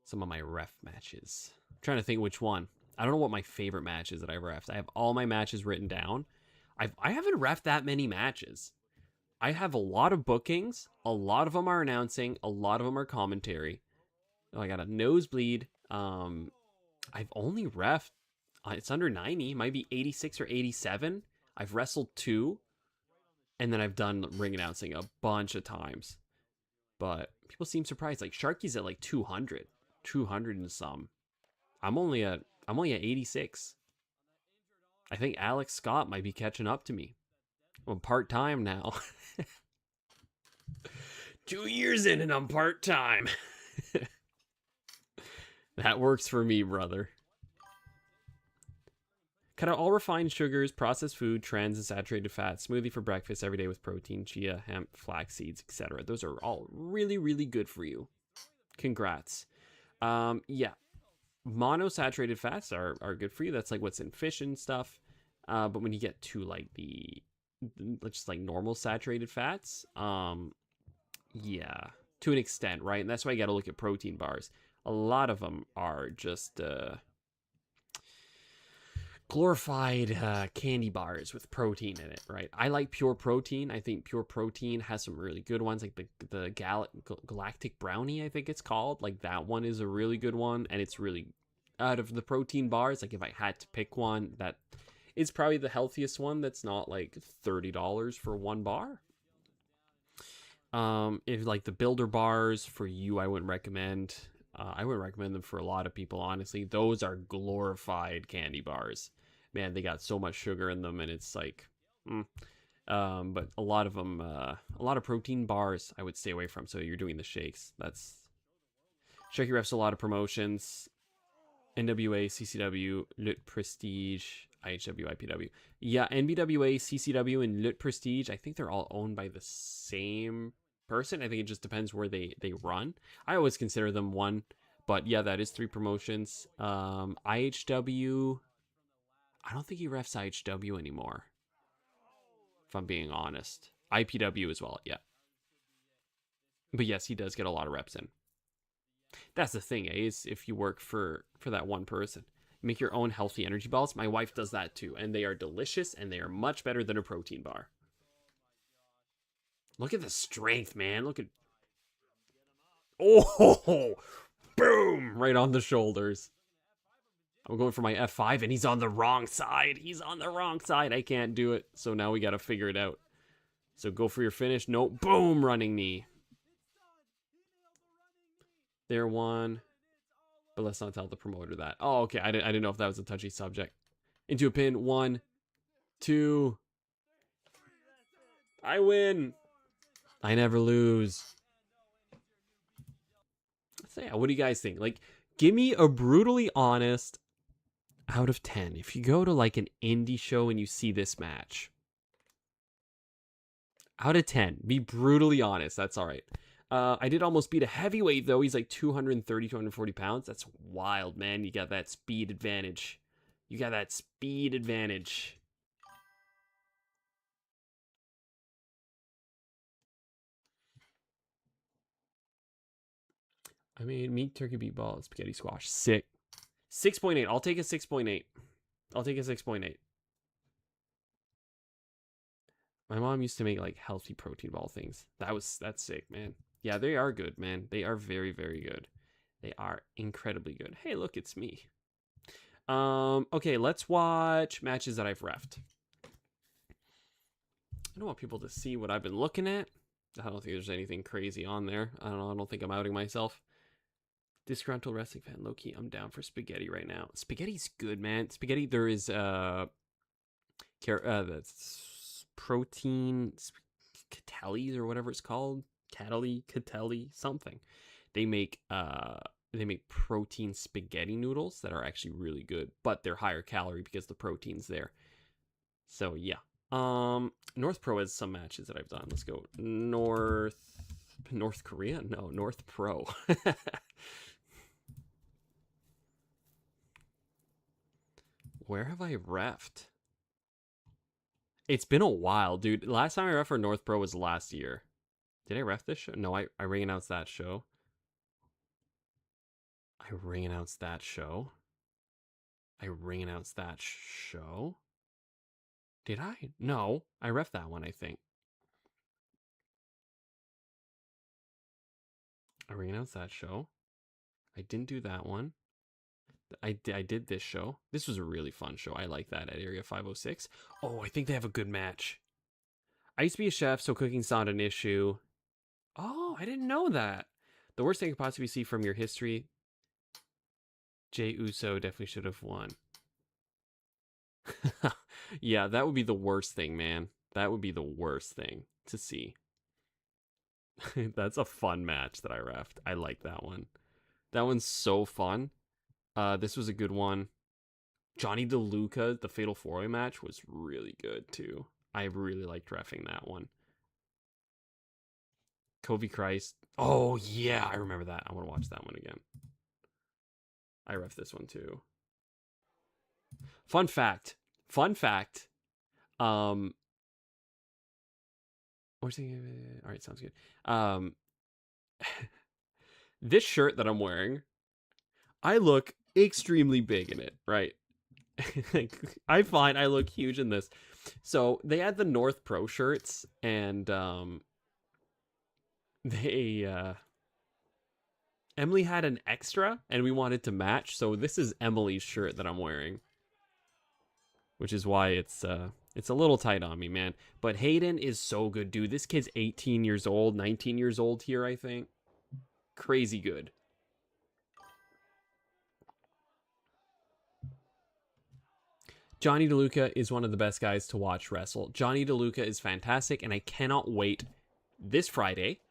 Some of my ref matches. I'm trying to think which one. I don't know what my favorite match is that I've refed. I have all my matches written down. I haven't refed that many matches. I have a lot of bookings. A lot of them are announcing. A lot of them are commentary. Oh, I got a nosebleed. I've only refed. It's under 90. Might be 86 or 87. I've wrestled 2. And then I've done ring announcing a bunch of times. But people seem surprised. Like Sharky's at like 200. 200 and some. I'm only at 86. I think Alex Scott might be catching up to me. I'm part-time now. 2 years in and I'm part-time. That works for me, brother. Cut out all refined sugars, processed food, trans and saturated fats, smoothie for breakfast every day with protein, chia, hemp, flax seeds, etc. Those are all really, really good for you. Congrats. Yeah. Monosaturated fats are good for you. That's like what's in fish and stuff. But when you get to like just like normal saturated fats, yeah, to an extent, right? And that's why you got to look at protein bars. A lot of them are just glorified candy bars with protein in it, right? I like Pure Protein. I think Pure Protein has some really good ones, like the Galactic Brownie, I think it's called. Like that one is a really good one, and it's really, out of the protein bars, like if I had to pick one, that is probably the healthiest one. That's not like $30 for one bar. If like the Builder bars for you, I wouldn't recommend. I wouldn't recommend them for a lot of people, honestly. Those are glorified candy bars. Man, they got so much sugar in them, and it's like, but a lot of them, a lot of protein bars, I would stay away from. So you're doing the shakes. That's Sharky refs a lot of promotions. NWA, CCW, Lut Prestige, IHW, IPW. Yeah, NBWA, CCW, and Lut Prestige, I think they're all owned by the same person. I think it just depends where they run. I always consider them one, but yeah, that is 3 promotions. IHW, I don't think he refs IHW anymore, if I'm being honest. IPW as well, yeah. But yes, he does get a lot of reps in. That's the thing, is if you work for that one person, make your own healthy energy balls. My wife does that too, and they are delicious, and they are much better than a protein bar. Look at the strength, man. Look at, oh, boom, right on the shoulders. I'm going for my F5, and he's on the wrong side. He's on the wrong side. I can't do it, so now we got to figure it out. So go for your finish. No, boom, running knee. There, one. But let's not tell the promoter that. Oh, okay. I didn't know if that was a touchy subject. Into a pin. 1, 2. I win. I never lose. So yeah, what do you guys think? Like, give me a brutally honest out of 10. If you go to like an indie show and you see this match, out of 10, be brutally honest. That's all right. I did almost beat a heavyweight, though. He's like 230, 240 pounds. That's wild, man. You got that speed advantage. You got that speed advantage. I mean, meat, turkey, beet ball, spaghetti squash. Sick. 6.8. I'll take a 6.8. I'll take a 6.8. My mom used to make like healthy protein ball things. That's sick, man. Yeah, they are good, man. They are very, very good. They are incredibly good. Hey, look, it's me. Okay, let's watch matches that I've refed. I don't want people to see what I've been looking at. I don't think there's anything crazy on there. I don't know. I don't think I'm outing myself. Disgruntled wrestling fan, low key. I'm down for spaghetti right now. Spaghetti's good, man. Spaghetti. There is that's protein Catelli's or whatever it's called. Catelli, something. They make protein spaghetti noodles that are actually really good, but they're higher calorie because the protein's there. So yeah. North Pro has some matches that I've done. Let's go. North Korea? No, North Pro. Where have I refed? It's been a while, dude. Last time I ref for North Pro was last year. Did I ref this show? No, I ring announced that show. I ring announced that show. Did I? No, I ref that one, I think. I ring announced that show. I didn't do that one. I did this show. This was a really fun show. I like that at Area 506. Oh, I think they have a good match. I used to be a chef, so cooking's not an issue. Oh, I didn't know that. The worst thing I could possibly see from your history. Jey Uso definitely should have won. Yeah, that would be the worst thing, man. That would be the worst thing to see. That's a fun match that I refed. I like that one. That one's so fun. This was a good one. Johnny DeLuca, the Fatal 4-Way match, was really good too. I really liked reffing that one. Kobe Christ. Oh yeah, I remember that. I want to watch that one again. I ref this one too. Fun fact. All right, sounds good. This shirt that I'm wearing, I look extremely big in it, right? I find I look huge in this. So they had the North Pro shirts, and Emily had an extra, and we wanted to match. So this is Emily's shirt that I'm wearing, which is why it's a little tight on me, man. But Hayden is so good, dude. This kid's 18 years old, 19 years old here, I think. Crazy good. Johnny DeLuca is one of the best guys to watch wrestle. Johnny DeLuca is fantastic, and I cannot wait this Friday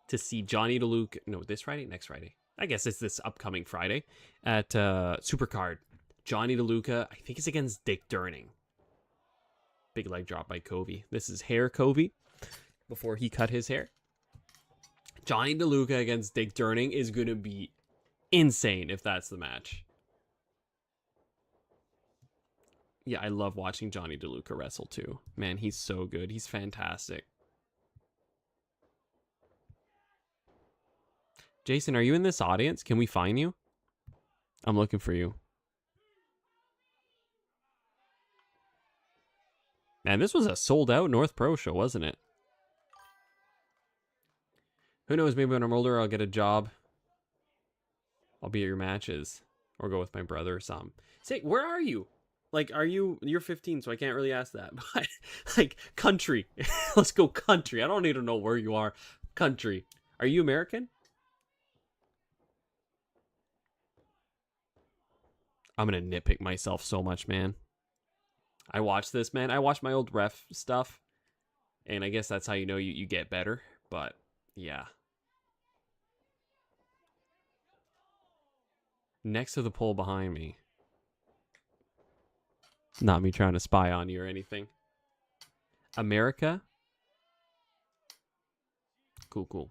to see Johnny DeLuca. No, this Friday? Next Friday. I guess it's this upcoming Friday at Supercard. Johnny DeLuca, I think it's against Dick Durning. Big leg drop by Covey. This is hair Covey before he cut his hair. Johnny DeLuca against Dick Durning is going to be insane if that's the match. Yeah, I love watching Johnny DeLuca wrestle too. Man, he's so good. He's fantastic. Jason, are you in this audience? Can we find you? I'm looking for you. Man, this was a sold-out North Pro show, wasn't it? Who knows, maybe when I'm older, I'll get a job. I'll be at your matches. Or go with my brother or something. Say, where are you? Like, you're 15, so I can't really ask that. But, like, country. Let's go country. I don't need to know where you are. Country. Are you American? I'm going to nitpick myself so much, man. I watched this, man. I watched my old ref stuff. And I guess that's how you know you get better. But, yeah. Next to the pole behind me. Not me trying to spy on you or anything. America? Cool, cool.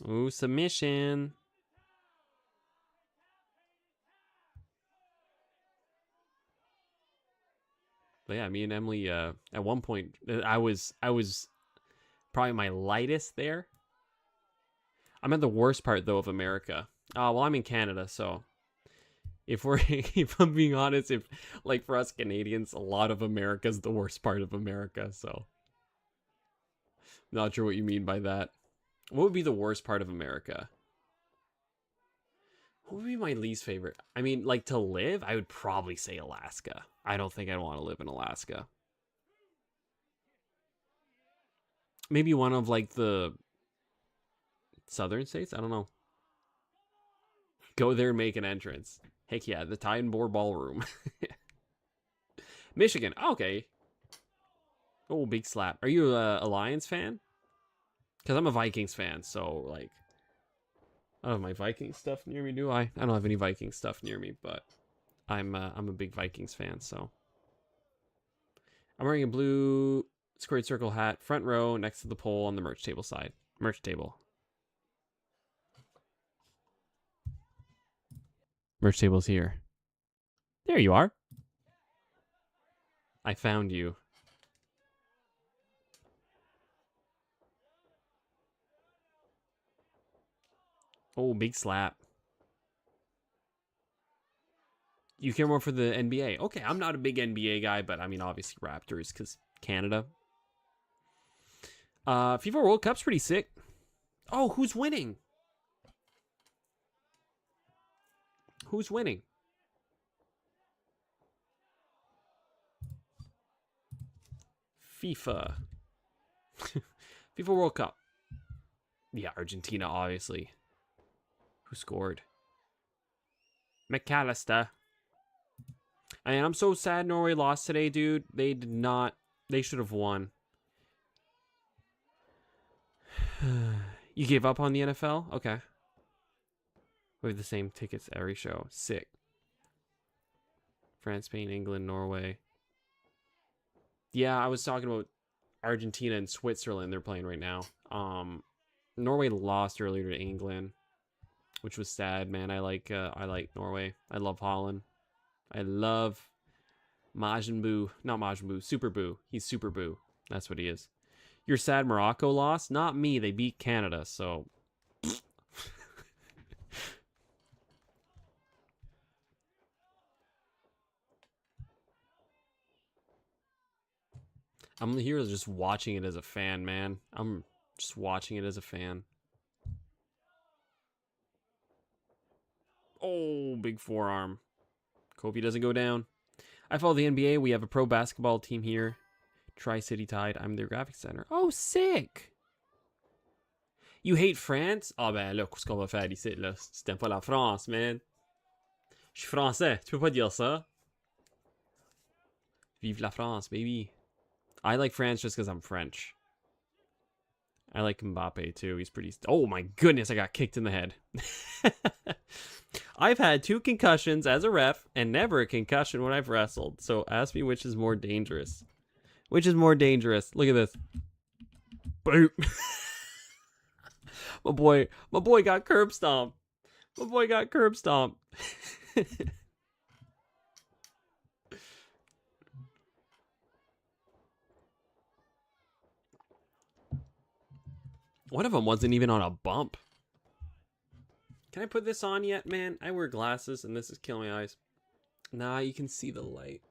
Ooh, submission. But yeah, me and Emily, at one point, I was probably my lightest there. I'm at the worst part, though, of America. Well, I'm in Canada, so if I'm being honest, if, like, for us Canadians, a lot of America's the worst part of America, so. Not sure what you mean by that. What would be the worst part of America? What would be my least favorite? I mean, like to live, I would probably say Alaska. I don't think I'd want to live in Alaska. Maybe one of like the southern states? I don't know. Go there and make an entrance. Heck yeah, the Titan Boar Ballroom. Michigan. Okay. Oh, big slap. Are you a Lions fan? Because I'm a Vikings fan, so like I don't have my Viking stuff near me, do I? I don't have any Viking stuff near me, but I'm a big Vikings fan, so. I'm wearing a blue squared circle hat, front row, next to the pole on the merch table side. Merch table. Merch table's here. There you are. I found you. Oh, big slap. You care more for the NBA. Okay, I'm not a big NBA guy, but I mean, obviously Raptors, because Canada. FIFA World Cup's pretty sick. Oh, who's winning? Who's winning? FIFA. FIFA World Cup. Yeah, Argentina, obviously. Who scored? McAllister. And I'm so sad Norway lost today, dude. They did not. They should have won. You gave up on the NFL? Okay. We have the same tickets every show. Sick. France, Spain, England, Norway. Yeah, I was talking about Argentina and Switzerland. They're playing right now. Norway lost earlier to England, which was sad, man. I like Norway. I love Holland. I love Majin Buu. Not Majin Buu. Super Buu. He's Super Buu. That's what he is. You're sad Morocco lost? Not me. They beat Canada, so. I'm here just watching it as a fan, man. I'm just watching it as a fan. Oh, big forearm. Kobe doesn't go down. I follow the NBA. We have a pro basketball team here. Tri-City Tide. I'm their graphics center. Oh, sick. You hate France? Ah ben là, qu'est-ce qu'on va faire ici, là? Si t'aimes pas la France, man. Je suis français. Tu peux pas dire ça. Vive la France, baby. I like France just because I'm French. I like Mbappe too. He's pretty. Oh my goodness, I got kicked in the head. I've had 2 concussions as a ref and never a concussion when I've wrestled. So ask me which is more dangerous. Which is more dangerous? Look at this. Boom. my boy got curb stomped. My boy got curb stomped. One of them wasn't even on a bump. Can I put this on yet, man? I wear glasses and this is killing my eyes. Nah, you can see the light.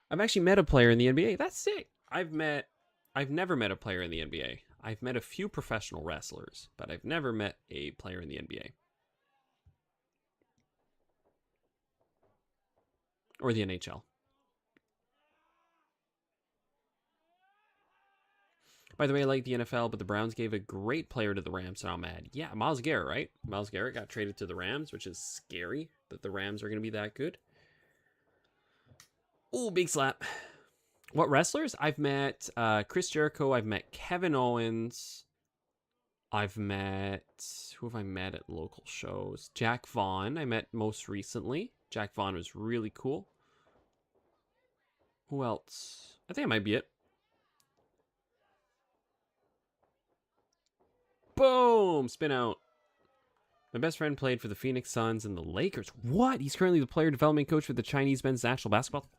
I've actually met a player in the NBA. That's sick. I've never met a player in the NBA. I've met a few professional wrestlers, but I've never met a player in the NBA. Or the NHL. By the way, I like the NFL, but the Browns gave a great player to the Rams, so I'm mad. Yeah, Myles Garrett, right? Myles Garrett got traded to the Rams, which is scary that the Rams are going to be that good. Oh, big slap. What wrestlers? I've met Chris Jericho. I've met Kevin Owens. I've met... Who have I met at local shows? Jack Vaughn, I met most recently. Jack Vaughn was really cool. Who else? I think that might be it. Boom! Spin out. My best friend played for the Phoenix Suns and the Lakers. What? He's currently the player development coach for the Chinese men's national basketball.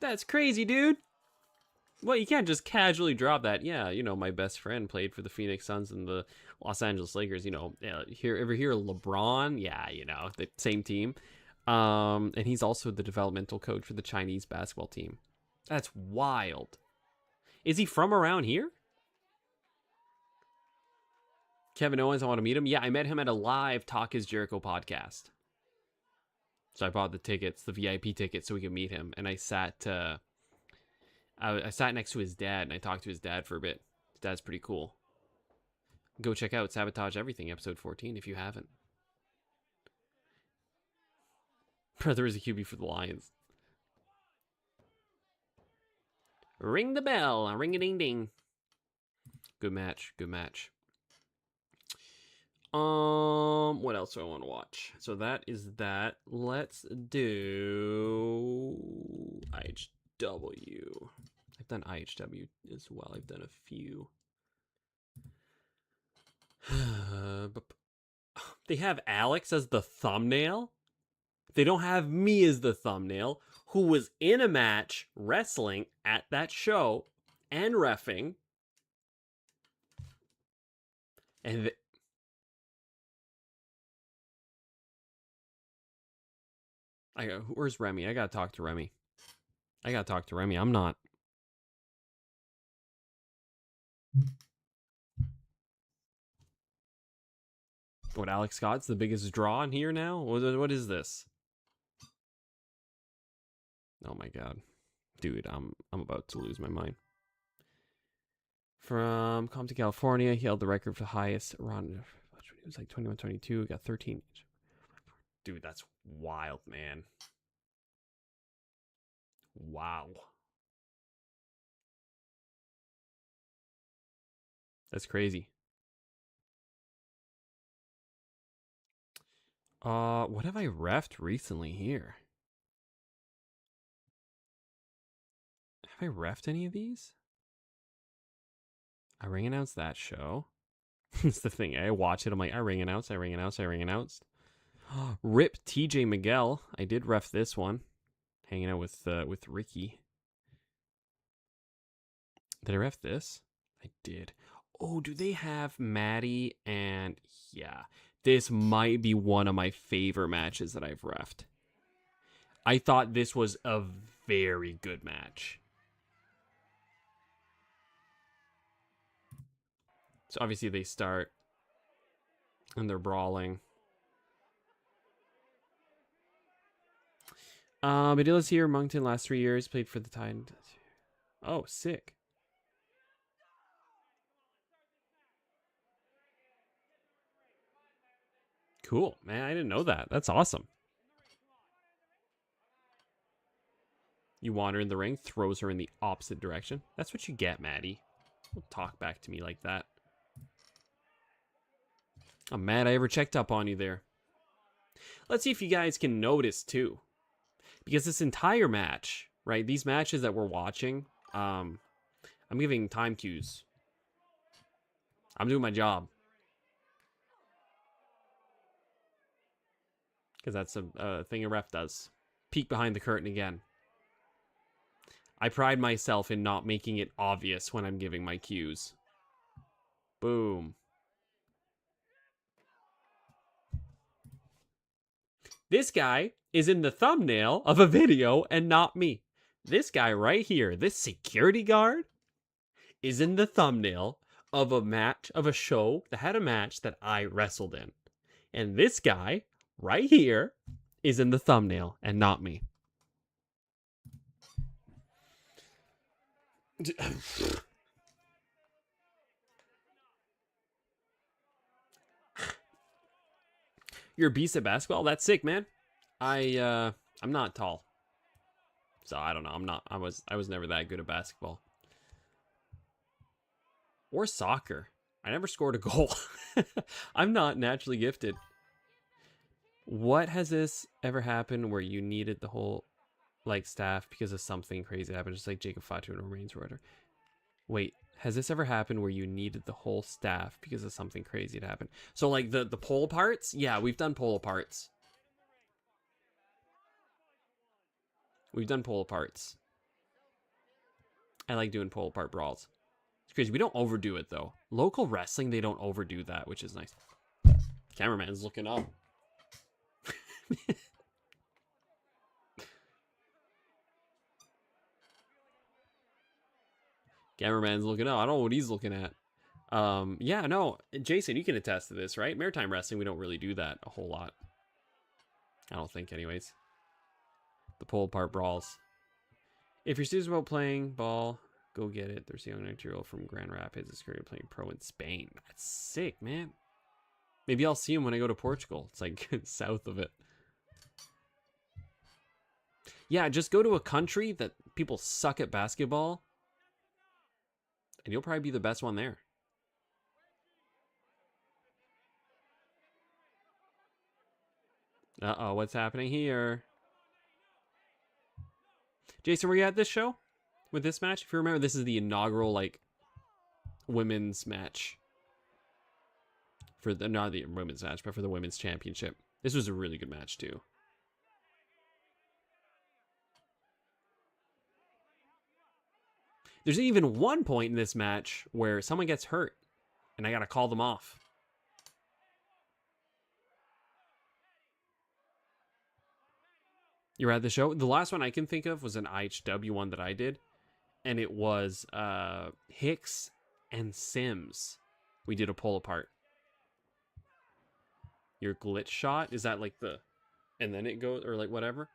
That's crazy, dude. Well, you can't just casually drop that. Yeah, you know, my best friend played for the Phoenix Suns and the Los Angeles Lakers. You know, ever hear LeBron? Yeah, you know, the same team. And he's also the developmental coach for the Chinese basketball team. That's wild. Is he from around here? Kevin Owens, I want to meet him. Yeah, I met him at a live Talk Is Jericho podcast. So I bought the tickets, the VIP tickets, so we could meet him. And I sat next to his dad, and I talked to his dad for a bit. His dad's pretty cool. Go check out Sabotage Everything, episode 14, if you haven't. Brother is a QB for the Lions. Ring the bell. Ring-a-ding-ding. Good match. Good match. What else do I want to watch? So that is that. Let's do IHW. I've done IHW as well. I've done a few. They have Alex as the thumbnail. They don't have me as the thumbnail, who was in a match wrestling at that show and reffing. And where's Remy? I gotta talk to Remy. I'm not. What, Alex Scott's the biggest draw in here now? What is this? Oh my god. Dude, I'm about to lose my mind. From Compton, California, he held the record for the highest run. It was like 21-22, got 13. Dude, that's wild, man. Wow. That's crazy. What have I refed recently here? Have I refed any of these? I ring announced that show. That's the thing. I watch it. I'm like, I ring announced. Rip TJ Miguel. I did ref this one. Hanging out with Ricky. Did I ref this? I did. Oh, do they have Maddie? And yeah, this might be one of my favorite matches that I've refed. I thought this was a very good match. So obviously they start and they're brawling. Adilas here, Moncton, last 3 years, played for the Tide. Oh, sick. Cool, man. I didn't know that. That's awesome. You wander in the ring, throws her in the opposite direction. That's what you get, Maddie. Don't talk back to me like that. I'm mad I ever checked up on you there. Let's see if you guys can notice, too. Because this entire match, right, these matches that we're watching, I'm giving time cues. I'm doing my job. Because that's a thing a ref does. Peek behind the curtain again. I pride myself in not making it obvious when I'm giving my cues. Boom. This guy is in the thumbnail of a video and not me. This guy right here, this security guard, is in the thumbnail of a match, of a show that had a match that I wrestled in. And this guy right here is in the thumbnail and not me. You're a beast at basketball? That's sick, man. I'm not tall. So I don't know. I was never that good at basketball. Or soccer. I never scored a goal. I'm not naturally gifted. What has this ever happened where you needed the whole staff because of something crazy that happened, just like Jacob Fatu and Marines Rotor? Wait, has this ever happened where you needed the whole staff because of something crazy to happen? So like the pole parts? Yeah, we've done pole parts. We've done pole parts. I like doing pole part brawls. It's crazy. We don't overdo it though. Local wrestling, they don't overdo that, which is nice. Cameraman's looking up. Cameraman's looking up. I don't know what he's looking at. Yeah, no, Jason, you can attest to this, right? Maritime wrestling, we don't really do that a whole lot. I don't think, anyways. The pull apart brawls. If you're serious about playing ball, go get it. There's a young 19-year-old from Grand Rapids that's currently playing pro in Spain. That's sick, man. Maybe I'll see him when I go to Portugal. It's like south of it. Yeah, just go to a country that people suck at basketball, and you'll probably be the best one there. Uh-oh, what's happening here? Jason, were you at this show with this match? If you remember, this is the inaugural, like, women's match. For the, not the women's match, but for the women's championship. This was a really good match, too. There's even one point in this match where someone gets hurt, and I gotta call them off. You're at the show? The last one I can think of was an IHW one that I did, and it was Hicks and Sims. We did a pull apart. Your glitch shot? Is that like the... And then it goes, or like whatever?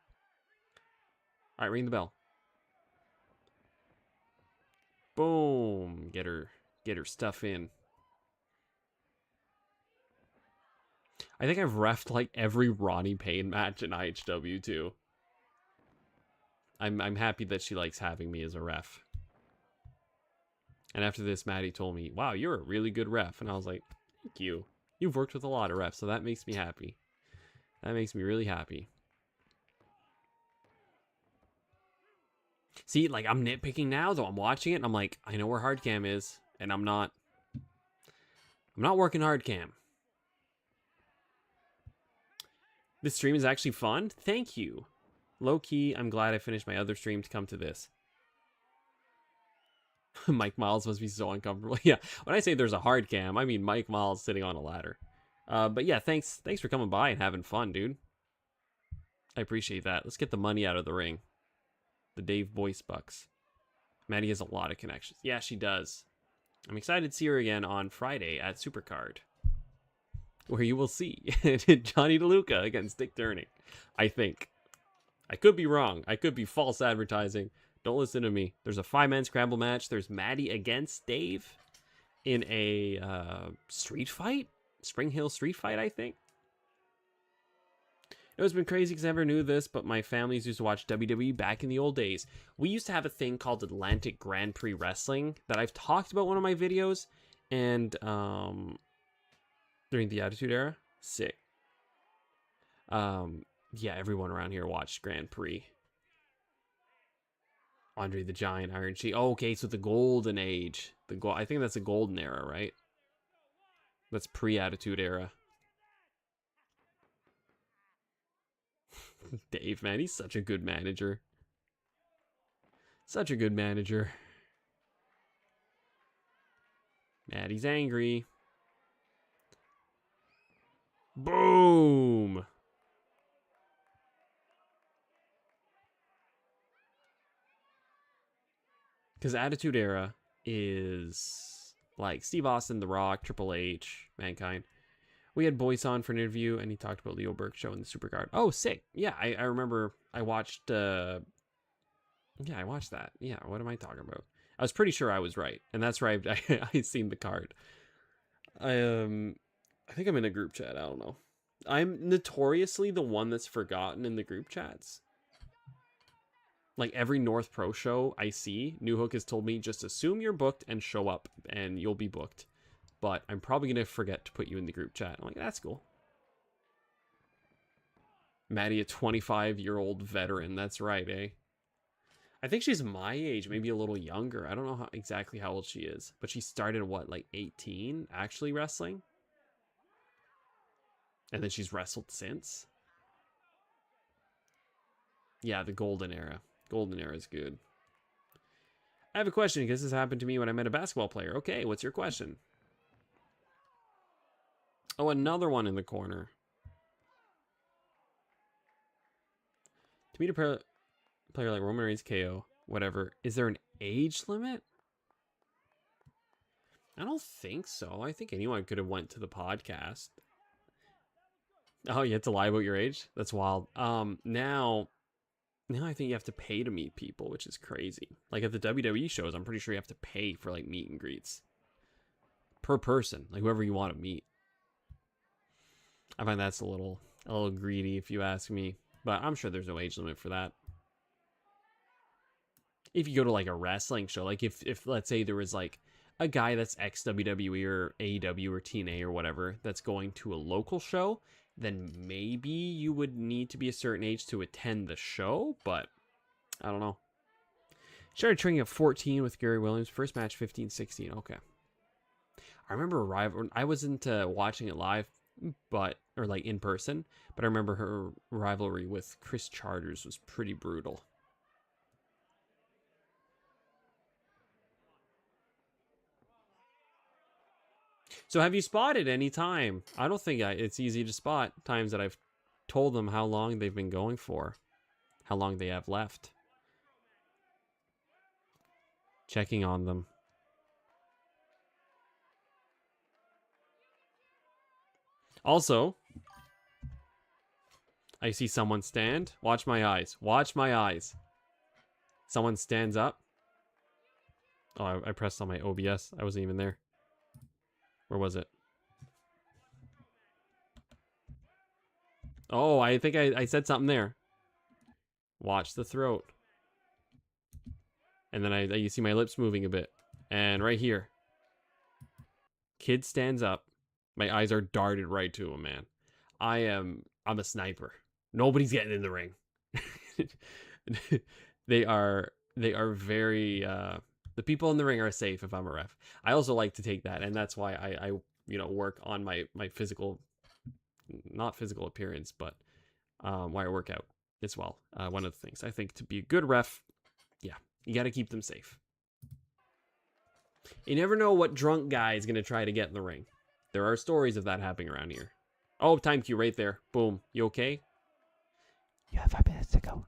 Alright, ring the bell. Boom. Get her stuff in. I think I've reffed like every Ronnie Payne match in IHW too. I'm happy that she likes having me as a ref. And after this, Maddie told me, wow, you're a really good ref. And I was like, thank you. You've worked with a lot of refs, so that makes me happy. That makes me really happy. See, like, I'm nitpicking now, though. I'm watching it, and I'm like, I know where hard cam is, and I'm not working hard cam. This stream is actually fun. Thank you. Low key, I'm glad I finished my other stream to come to this. Mike Miles must be so uncomfortable. Yeah, when I say there's a hard cam, I mean Mike Miles sitting on a ladder. But yeah, thanks for coming by and having fun, dude. I appreciate that. Let's get the money out of the ring. The Dave Boyce bucks. Maddie has a lot of connections. Yeah, she does. I'm excited to see her again on Friday at Supercard, where you will see Johnny DeLuca against Dick Durning. I think. I could be wrong. I could be false advertising. Don't listen to me. There's a 5-man scramble match. There's Maddie against Dave in a street fight? Spring Hill street fight, I think. It's been crazy because I never knew this, but my families used to watch WWE back in the old days. We used to have a thing called Atlantic Grand Prix Wrestling that I've talked about in one of my videos, and during the Attitude Era. Sick. Yeah, everyone around here watched Grand Prix. Andre the Giant, Iron Sheik. Oh, okay, so the Golden Age. I think that's the Golden Era, right? That's pre-Attitude Era. Dave, man, he's such a good manager. Such a good manager. Maddie's angry. Boom! Because Attitude Era is like Steve Austin, The Rock, Triple H, Mankind. We had Boyce on for an interview, and he talked about Leo Burke show in the Supercard. Oh, sick. Yeah, I remember I watched... yeah, I watched that. Yeah, what am I talking about? I was pretty sure I was right, and that's right. I seen the card. I think I'm in a group chat. I don't know. I'm notoriously the one that's forgotten in the group chats. Like every North Pro show I see, New Hook has told me, just assume you're booked and show up, and you'll be booked. But I'm probably going to forget to put you in the group chat. I'm like, that's cool. Maddie, a 25-year-old veteran. That's right, eh? I think she's my age, maybe a little younger. I don't know exactly how old she is. But she started, what, like 18, actually wrestling? And then she's wrestled since? Yeah, the Golden Era. Golden Era is good. I have a question, because this happened to me when I met a basketball player. Okay, what's your question? Oh, another one in the corner. To meet a player like Roman Reigns, KO, whatever, is there an age limit? I don't think so. I think anyone could have went to the podcast. Oh, you have to lie about your age? That's wild. Now I think you have to pay to meet people, which is crazy. Like at the WWE shows, I'm pretty sure you have to pay for like meet and greets per person, like whoever you want to meet. I find that's a little greedy if you ask me, but I'm sure there's no age limit for that. If you go to like a wrestling show, like if let's say there was like a guy that's ex WWE or AEW or TNA or whatever that's going to a local show, then maybe you would need to be a certain age to attend the show, but I don't know. Started training at 14 with Gary Williams. First match 15-16. Okay. I remember I wasn't watching it live, or like in person, but I remember her rivalry with Chris Charters was pretty brutal. So have you spotted any time? I don't think it's easy to spot times that I've told them how long they've been going for, how long they have left. Checking on them. Also, I see someone stand. Watch my eyes. Watch my eyes. Someone stands up. Oh, I pressed on my OBS. I wasn't even there. Where was it? Oh, I think I said something there. Watch the throat. And then you see my lips moving a bit. And right here. Kid stands up. My eyes are darted right to him, man. I'm a sniper. Nobody's getting in the ring. They are very the people in the ring are safe if I'm a ref. I also like to take that, and that's why I work on my physical, not physical appearance, but why I work out as well. One of the things I think to be a good ref, yeah, you got to keep them safe. You never know what drunk guy is going to try to get in the ring. There are stories of that happening around here. Oh, time cue right there. Boom. You okay? You have 5 minutes to go.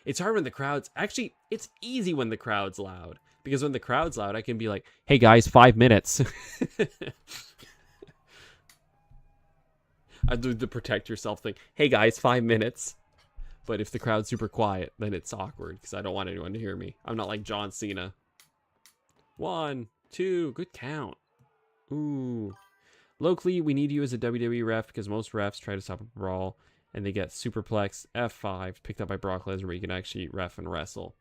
It's hard when the crowd's... Actually, it's easy when the crowd's loud. Because when the crowd's loud, I can be like, hey guys, 5 minutes. I do the protect yourself thing. Hey guys, 5 minutes. But if the crowd's super quiet, then it's awkward. Because I don't want anyone to hear me. I'm not like John Cena. 1, 2, good count. Ooh. Locally, we need you as a WWE ref because most refs try to stop a brawl and they get superplex F5 picked up by Brock Lesnar where you can actually ref and wrestle.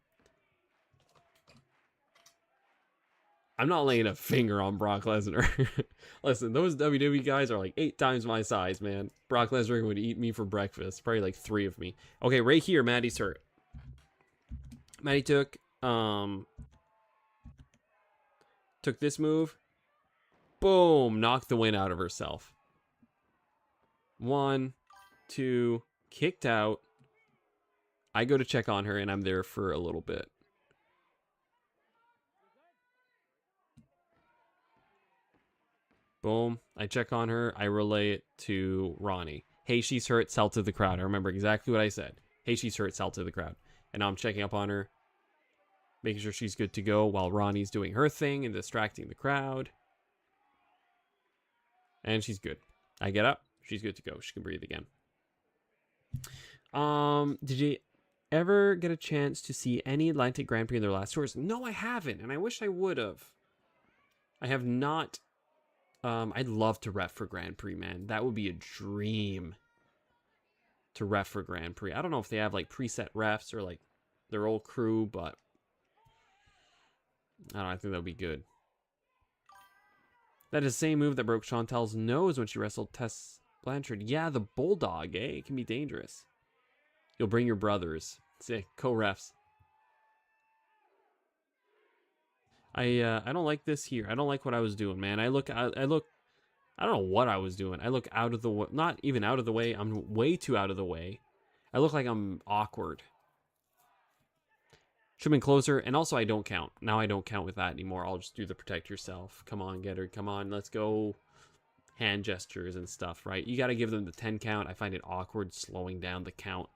I'm not laying a finger on Brock Lesnar. Listen, those WWE guys are like 8 times my size, man. Brock Lesnar would eat me for breakfast. Probably like 3 of me. Okay, right here, Maddie's hurt. Maddie took this move. Boom, knocked the wind out of herself. 1, 2, kicked out. I go to check on her and I'm there for a little bit. Boom, I check on her. I relay it to Ronnie. Hey, she's hurt, sell to the crowd. I remember exactly what I said. Hey, she's hurt, sell to the crowd. And now I'm checking up on her, making sure she's good to go while Ronnie's doing her thing and distracting the crowd. And she's good. I get up. She's good to go. She can breathe again. Did you ever get a chance to see any Atlantic Grand Prix in their last tours? No, I haven't, and I wish I would have. I have not. I'd love to ref for Grand Prix, man. That would be a dream to ref for Grand Prix. I don't know if they have like preset refs or like their old crew, but I don't know, I think that would be good. That is the same move that broke Chantel's nose when she wrestled Tess Blanchard. Yeah, the Bulldog, eh? It can be dangerous. You'll bring your brothers. Sick. Co-refs. I don't like this here. I don't like what I was doing, man. I don't know what I was doing. I look out of the way. Not even out of the way. I'm way too out of the way. I look like I'm awkward. Should have been closer. And also, I don't count. Now I don't count with that anymore. I'll just do the protect yourself. Come on, get her. Come on, let's go. Hand gestures and stuff, right? You got to give them the 10 count. I find it awkward slowing down the count.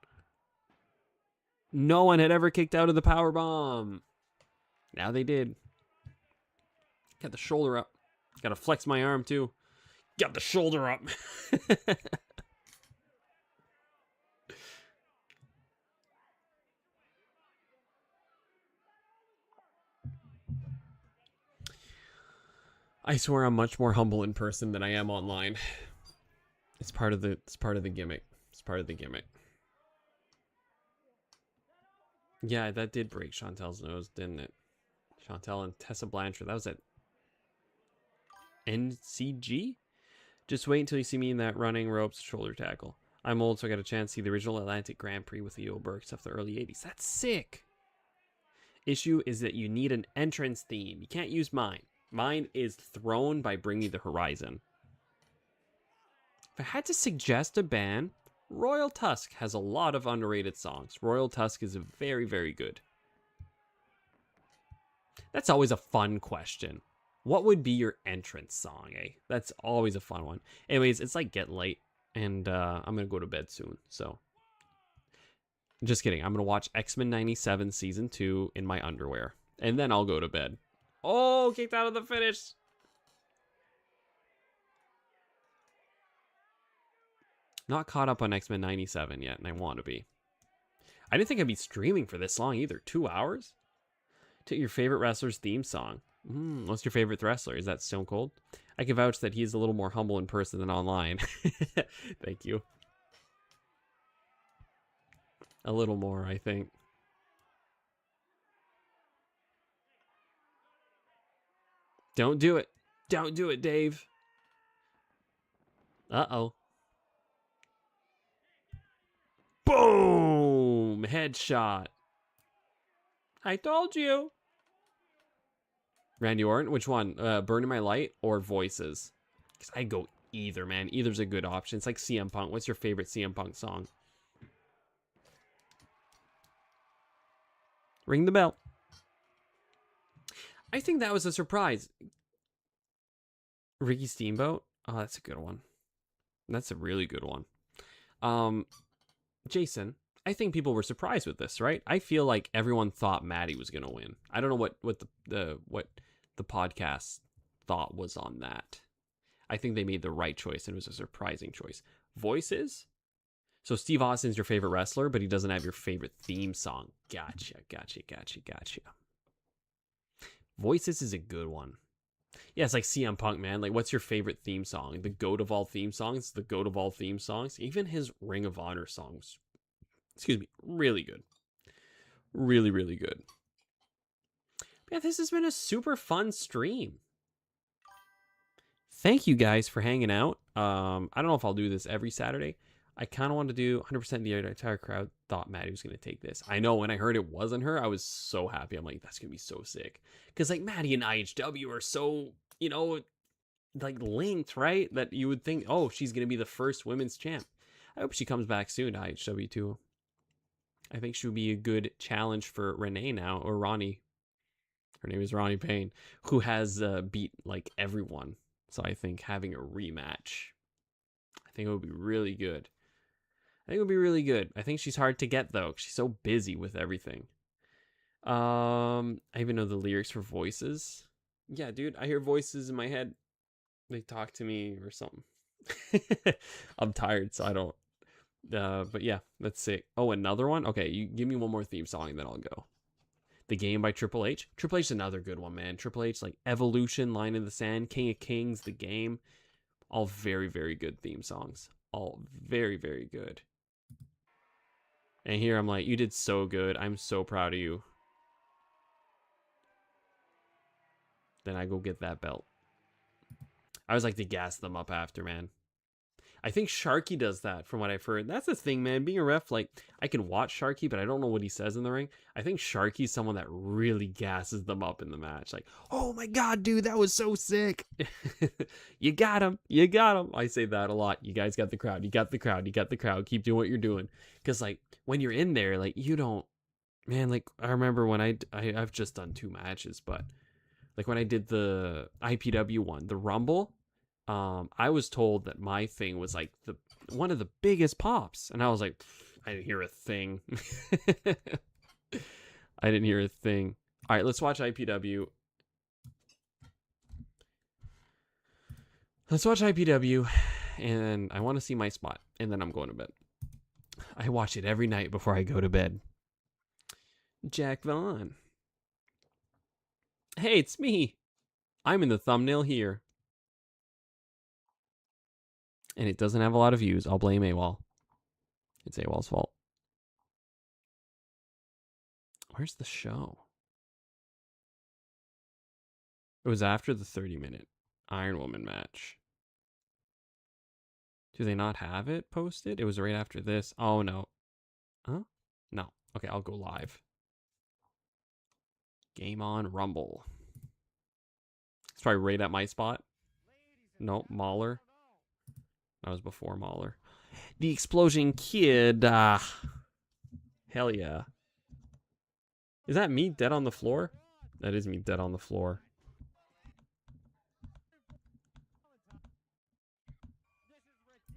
No one had ever kicked out of the power bomb. Now they did. Got the shoulder up. Gotta flex my arm too. Got the shoulder up. I swear I'm much more humble in person than I am online. It's part of the gimmick. It's part of the gimmick. Yeah, that did break Chantel's nose, didn't it? Chantel and Tessa Blanchard. That was at NCG? Just wait until you see me in that running ropes shoulder tackle. I'm old, so I got a chance to see the original Atlantic Grand Prix with Leo Burke stuff the early 80s. That's sick. Issue is that you need an entrance theme. You can't use mine. Mine is Thrown by Bring Me the Horizon. If I had to suggest a band, Royal Tusk has a lot of underrated songs. Royal Tusk is very, very good. That's always a fun question. What would be your entrance song, eh? That's always a fun one. Anyways, it's like getting late, and I'm going to go to bed soon, so. Just kidding. I'm going to watch X-Men 97 Season 2 in my underwear, and then I'll go to bed. Oh, kicked out of the finish. Not caught up on X-Men 97 yet, and I want to be. I didn't think I'd be streaming for this long either. 2 hours? To your favorite wrestler's theme song. What's your favorite wrestler? Is that Stone Cold? I can vouch that he's a little more humble in person than online. Thank you. A little more, I think. Don't do it. Don't do it, Dave. Uh-oh. Boom! Headshot. I told you. Randy Orton? Which one? Burning My Light or Voices? Because I'd go either, man. Either's a good option. It's like CM Punk. What's your favorite CM Punk song? Ring the bell. I think that was a surprise. Ricky Steamboat? Oh, that's a good one. That's a really good one. Jason, I think people were surprised with this, right? I feel like everyone thought Maddie was going to win. I don't know what the podcast thought was on that. I think they made the right choice, and it was a surprising choice. Voices? So Steve Austin's your favorite wrestler, but he doesn't have your favorite theme song. Gotcha. Voices is a good one. Yeah, it's like CM Punk, man. Like, what's your favorite theme song? The GOAT of all theme songs? The GOAT of all theme songs? Even his Ring of Honor songs. Excuse me. Really good. Really, really good. Yeah, this has been a super fun stream. Thank you guys for hanging out. I don't know if I'll do this every Saturday. I kind of want to do 100%. The entire crowd thought Maddie was going to take this. I know when I heard it wasn't her, I was so happy. I'm like, that's going to be so sick. Because, like, Maddie and IHW are so, you know, like, linked, right? That you would think, oh, she's going to be the first women's champ. I hope she comes back soon to IHW, too. I think she would be a good challenge for Renee now, or Ronnie. Her name is Ronnie Payne, who has beat, like, everyone. So I think having a rematch, I think it would be really good. I think she's hard to get, though. She's so busy with everything. I even know the lyrics for Voices. Yeah, dude, I hear voices in my head. They talk to me or something. I'm tired, so I don't. But yeah, that's sick. Oh, another one? Okay, you give me one more theme song, and then I'll go. The Game by Triple H. Triple H is another good one, man. Triple H, like Evolution, Line in the Sand, King of Kings, The Game. All very, very good theme songs. All very, very good. And here I'm like, you did so good. I'm so proud of you. Then I go get that belt. I always like to gas them up after, man. I think Sharky does that from what I've heard. That's the thing, man. Being a ref, like, I can watch Sharky, but I don't know what he says in the ring. I think Sharky's someone that really gasses them up in the match. Like, oh my God, dude, that was so sick. You got him. You got him. I say that a lot. You guys got the crowd. You got the crowd. You got the crowd. Keep doing what you're doing. Because, like, when you're in there, like, you don't, man, like, I remember when I've just done 2 matches, but, like, when I did the IPW one, the Rumble, I was told that my thing was like one of the biggest pops, and I was like, I didn't hear a thing. I didn't hear a thing. All right, let's watch IPW. Let's watch IPW, and I want to see my spot, and then I'm going to bed. I watch it every night before I go to bed. Jack Vaughn. Hey, it's me. I'm in the thumbnail here. And it doesn't have a lot of views. I'll blame AWOL. It's AWOL's fault. Where's the show? It was after the 30-minute Iron Woman match. Do they not have it posted? It was right after this. Oh, no. Huh? No. Okay, I'll go live. Game on Rumble. It's probably right at my spot. Nope, Mahler. That was before Mahler. The Explosion Kid. Hell yeah. Is that me dead on the floor? That is me dead on the floor.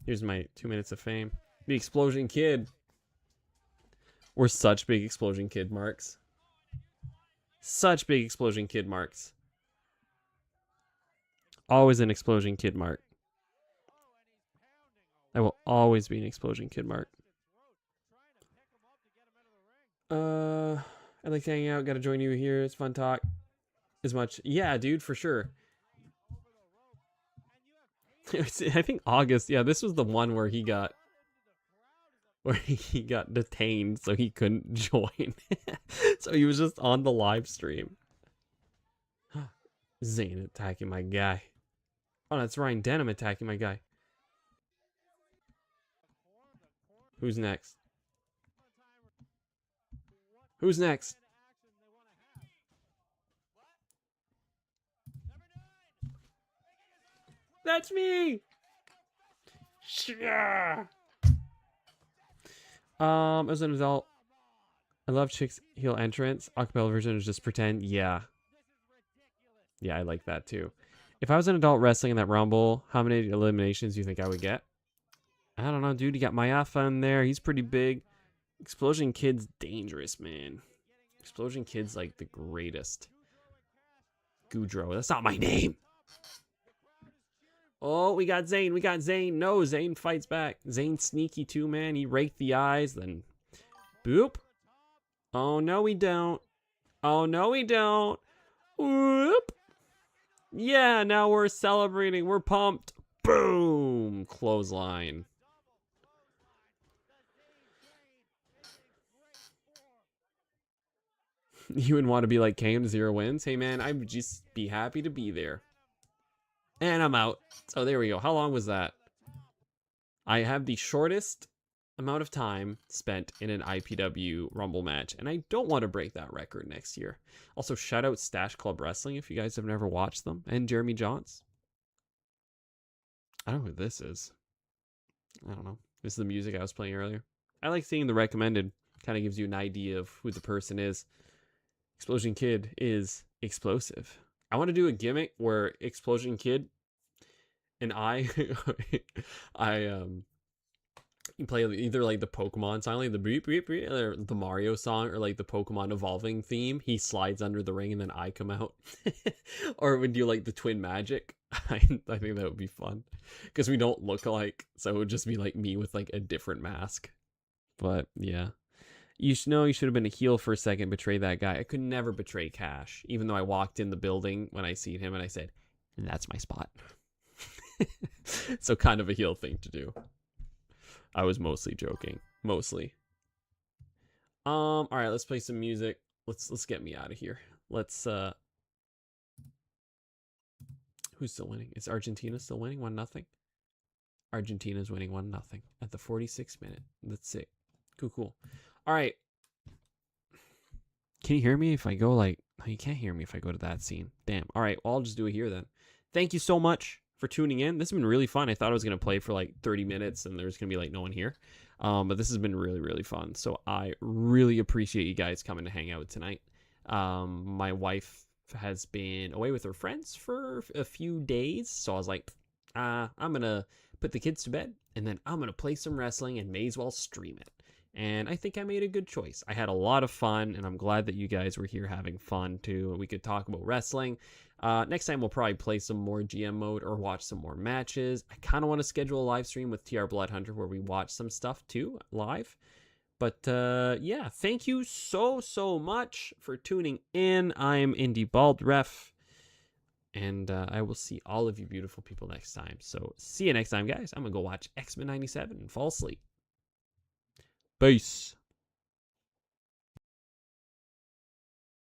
Here's my 2 minutes of fame. The Explosion Kid. We're such big Explosion Kid marks. Such big Explosion Kid marks. Always an Explosion Kid mark. I will always be an Explosion Kid mark. I'd like to hang out. Gotta join you here. It's fun talk. As much. Yeah, dude, for sure. I think August. Yeah, this was the one where he got detained, so he couldn't join. So he was just on the live stream. Zayn attacking my guy. Oh, that's Ryan Denham attacking my guy. Who's next? Who's next? That's me. As an adult, I love Chick's heel entrance. Acapella version is just pretend. Yeah. Yeah, I like that too. If I was an adult wrestling in that Rumble, how many eliminations do you think I would get? I don't know, dude. You got Mayafa in there. He's pretty big. Explosion Kid's dangerous, man. Explosion Kid's like the greatest. Goudreau. That's not my name. Oh, we got Zayn. We got Zayn. No, Zayn fights back. Zayn's sneaky too, man. He raked the eyes, then boop. Oh, no, we don't. Oh, no, we don't. Whoop. Yeah, now we're celebrating. We're pumped. Boom. Clothesline. You would want to be like Kane, 0 wins. Hey, man, I'd just be happy to be there. And I'm out. So there we go. How long was that? I have the shortest amount of time spent in an IPW Rumble match, and I don't want to break that record next year. Also, shout out Stash Club Wrestling if you guys have never watched them, and Jeremy Johns. I don't know who this is. I don't know. This is the music I was playing earlier. I like seeing the recommended. Kind of gives you an idea of who the person is. Explosion Kid is explosive. I want to do a gimmick where Explosion Kid and I you play either like the Pokemon song, like the beep beep beep, or the Mario song, or like the Pokemon evolving theme. He slides under the ring and then I come out. Or would do like the twin magic. I think that would be fun because we don't look alike, so it would just be like me with like a different mask. But yeah. You should know you should have been a heel for a second, betray that guy. I could never betray Cash, even though I walked in the building when I seen him and I said, that's my spot. So kind of a heel thing to do. I was mostly joking. Mostly. All right, let's play some music. Let's get me out of here. Let's who's still winning? Is Argentina still winning 1-0? Argentina's winning 1-0 at the 46th minute. That's it. Cool. All right. Can you hear me if I go like... No, you can't hear me if I go to that scene. Damn. All right. Well, I'll just do it here then. Thank you so much for tuning in. This has been really fun. I thought I was going to play for like 30 minutes and there's going to be like no one here. But this has been really, really fun. So I really appreciate you guys coming to hang out tonight. My wife has been away with her friends for a few days. So I was like, I'm going to put the kids to bed and then I'm going to play some wrestling and may as well stream it. And I think I made a good choice. I had a lot of fun, and I'm glad that you guys were here having fun, too. We could talk about wrestling. Next time we'll probably play some more GM mode or watch some more matches. I kind of want to schedule a live stream with TR Bloodhunter where we watch some stuff too live. But yeah, thank you so much for tuning in. I'm Indie Bald Ref, and I will see all of you beautiful people next time. So see you next time, guys. I'm gonna go watch X-Men '97 and fall asleep. Peace.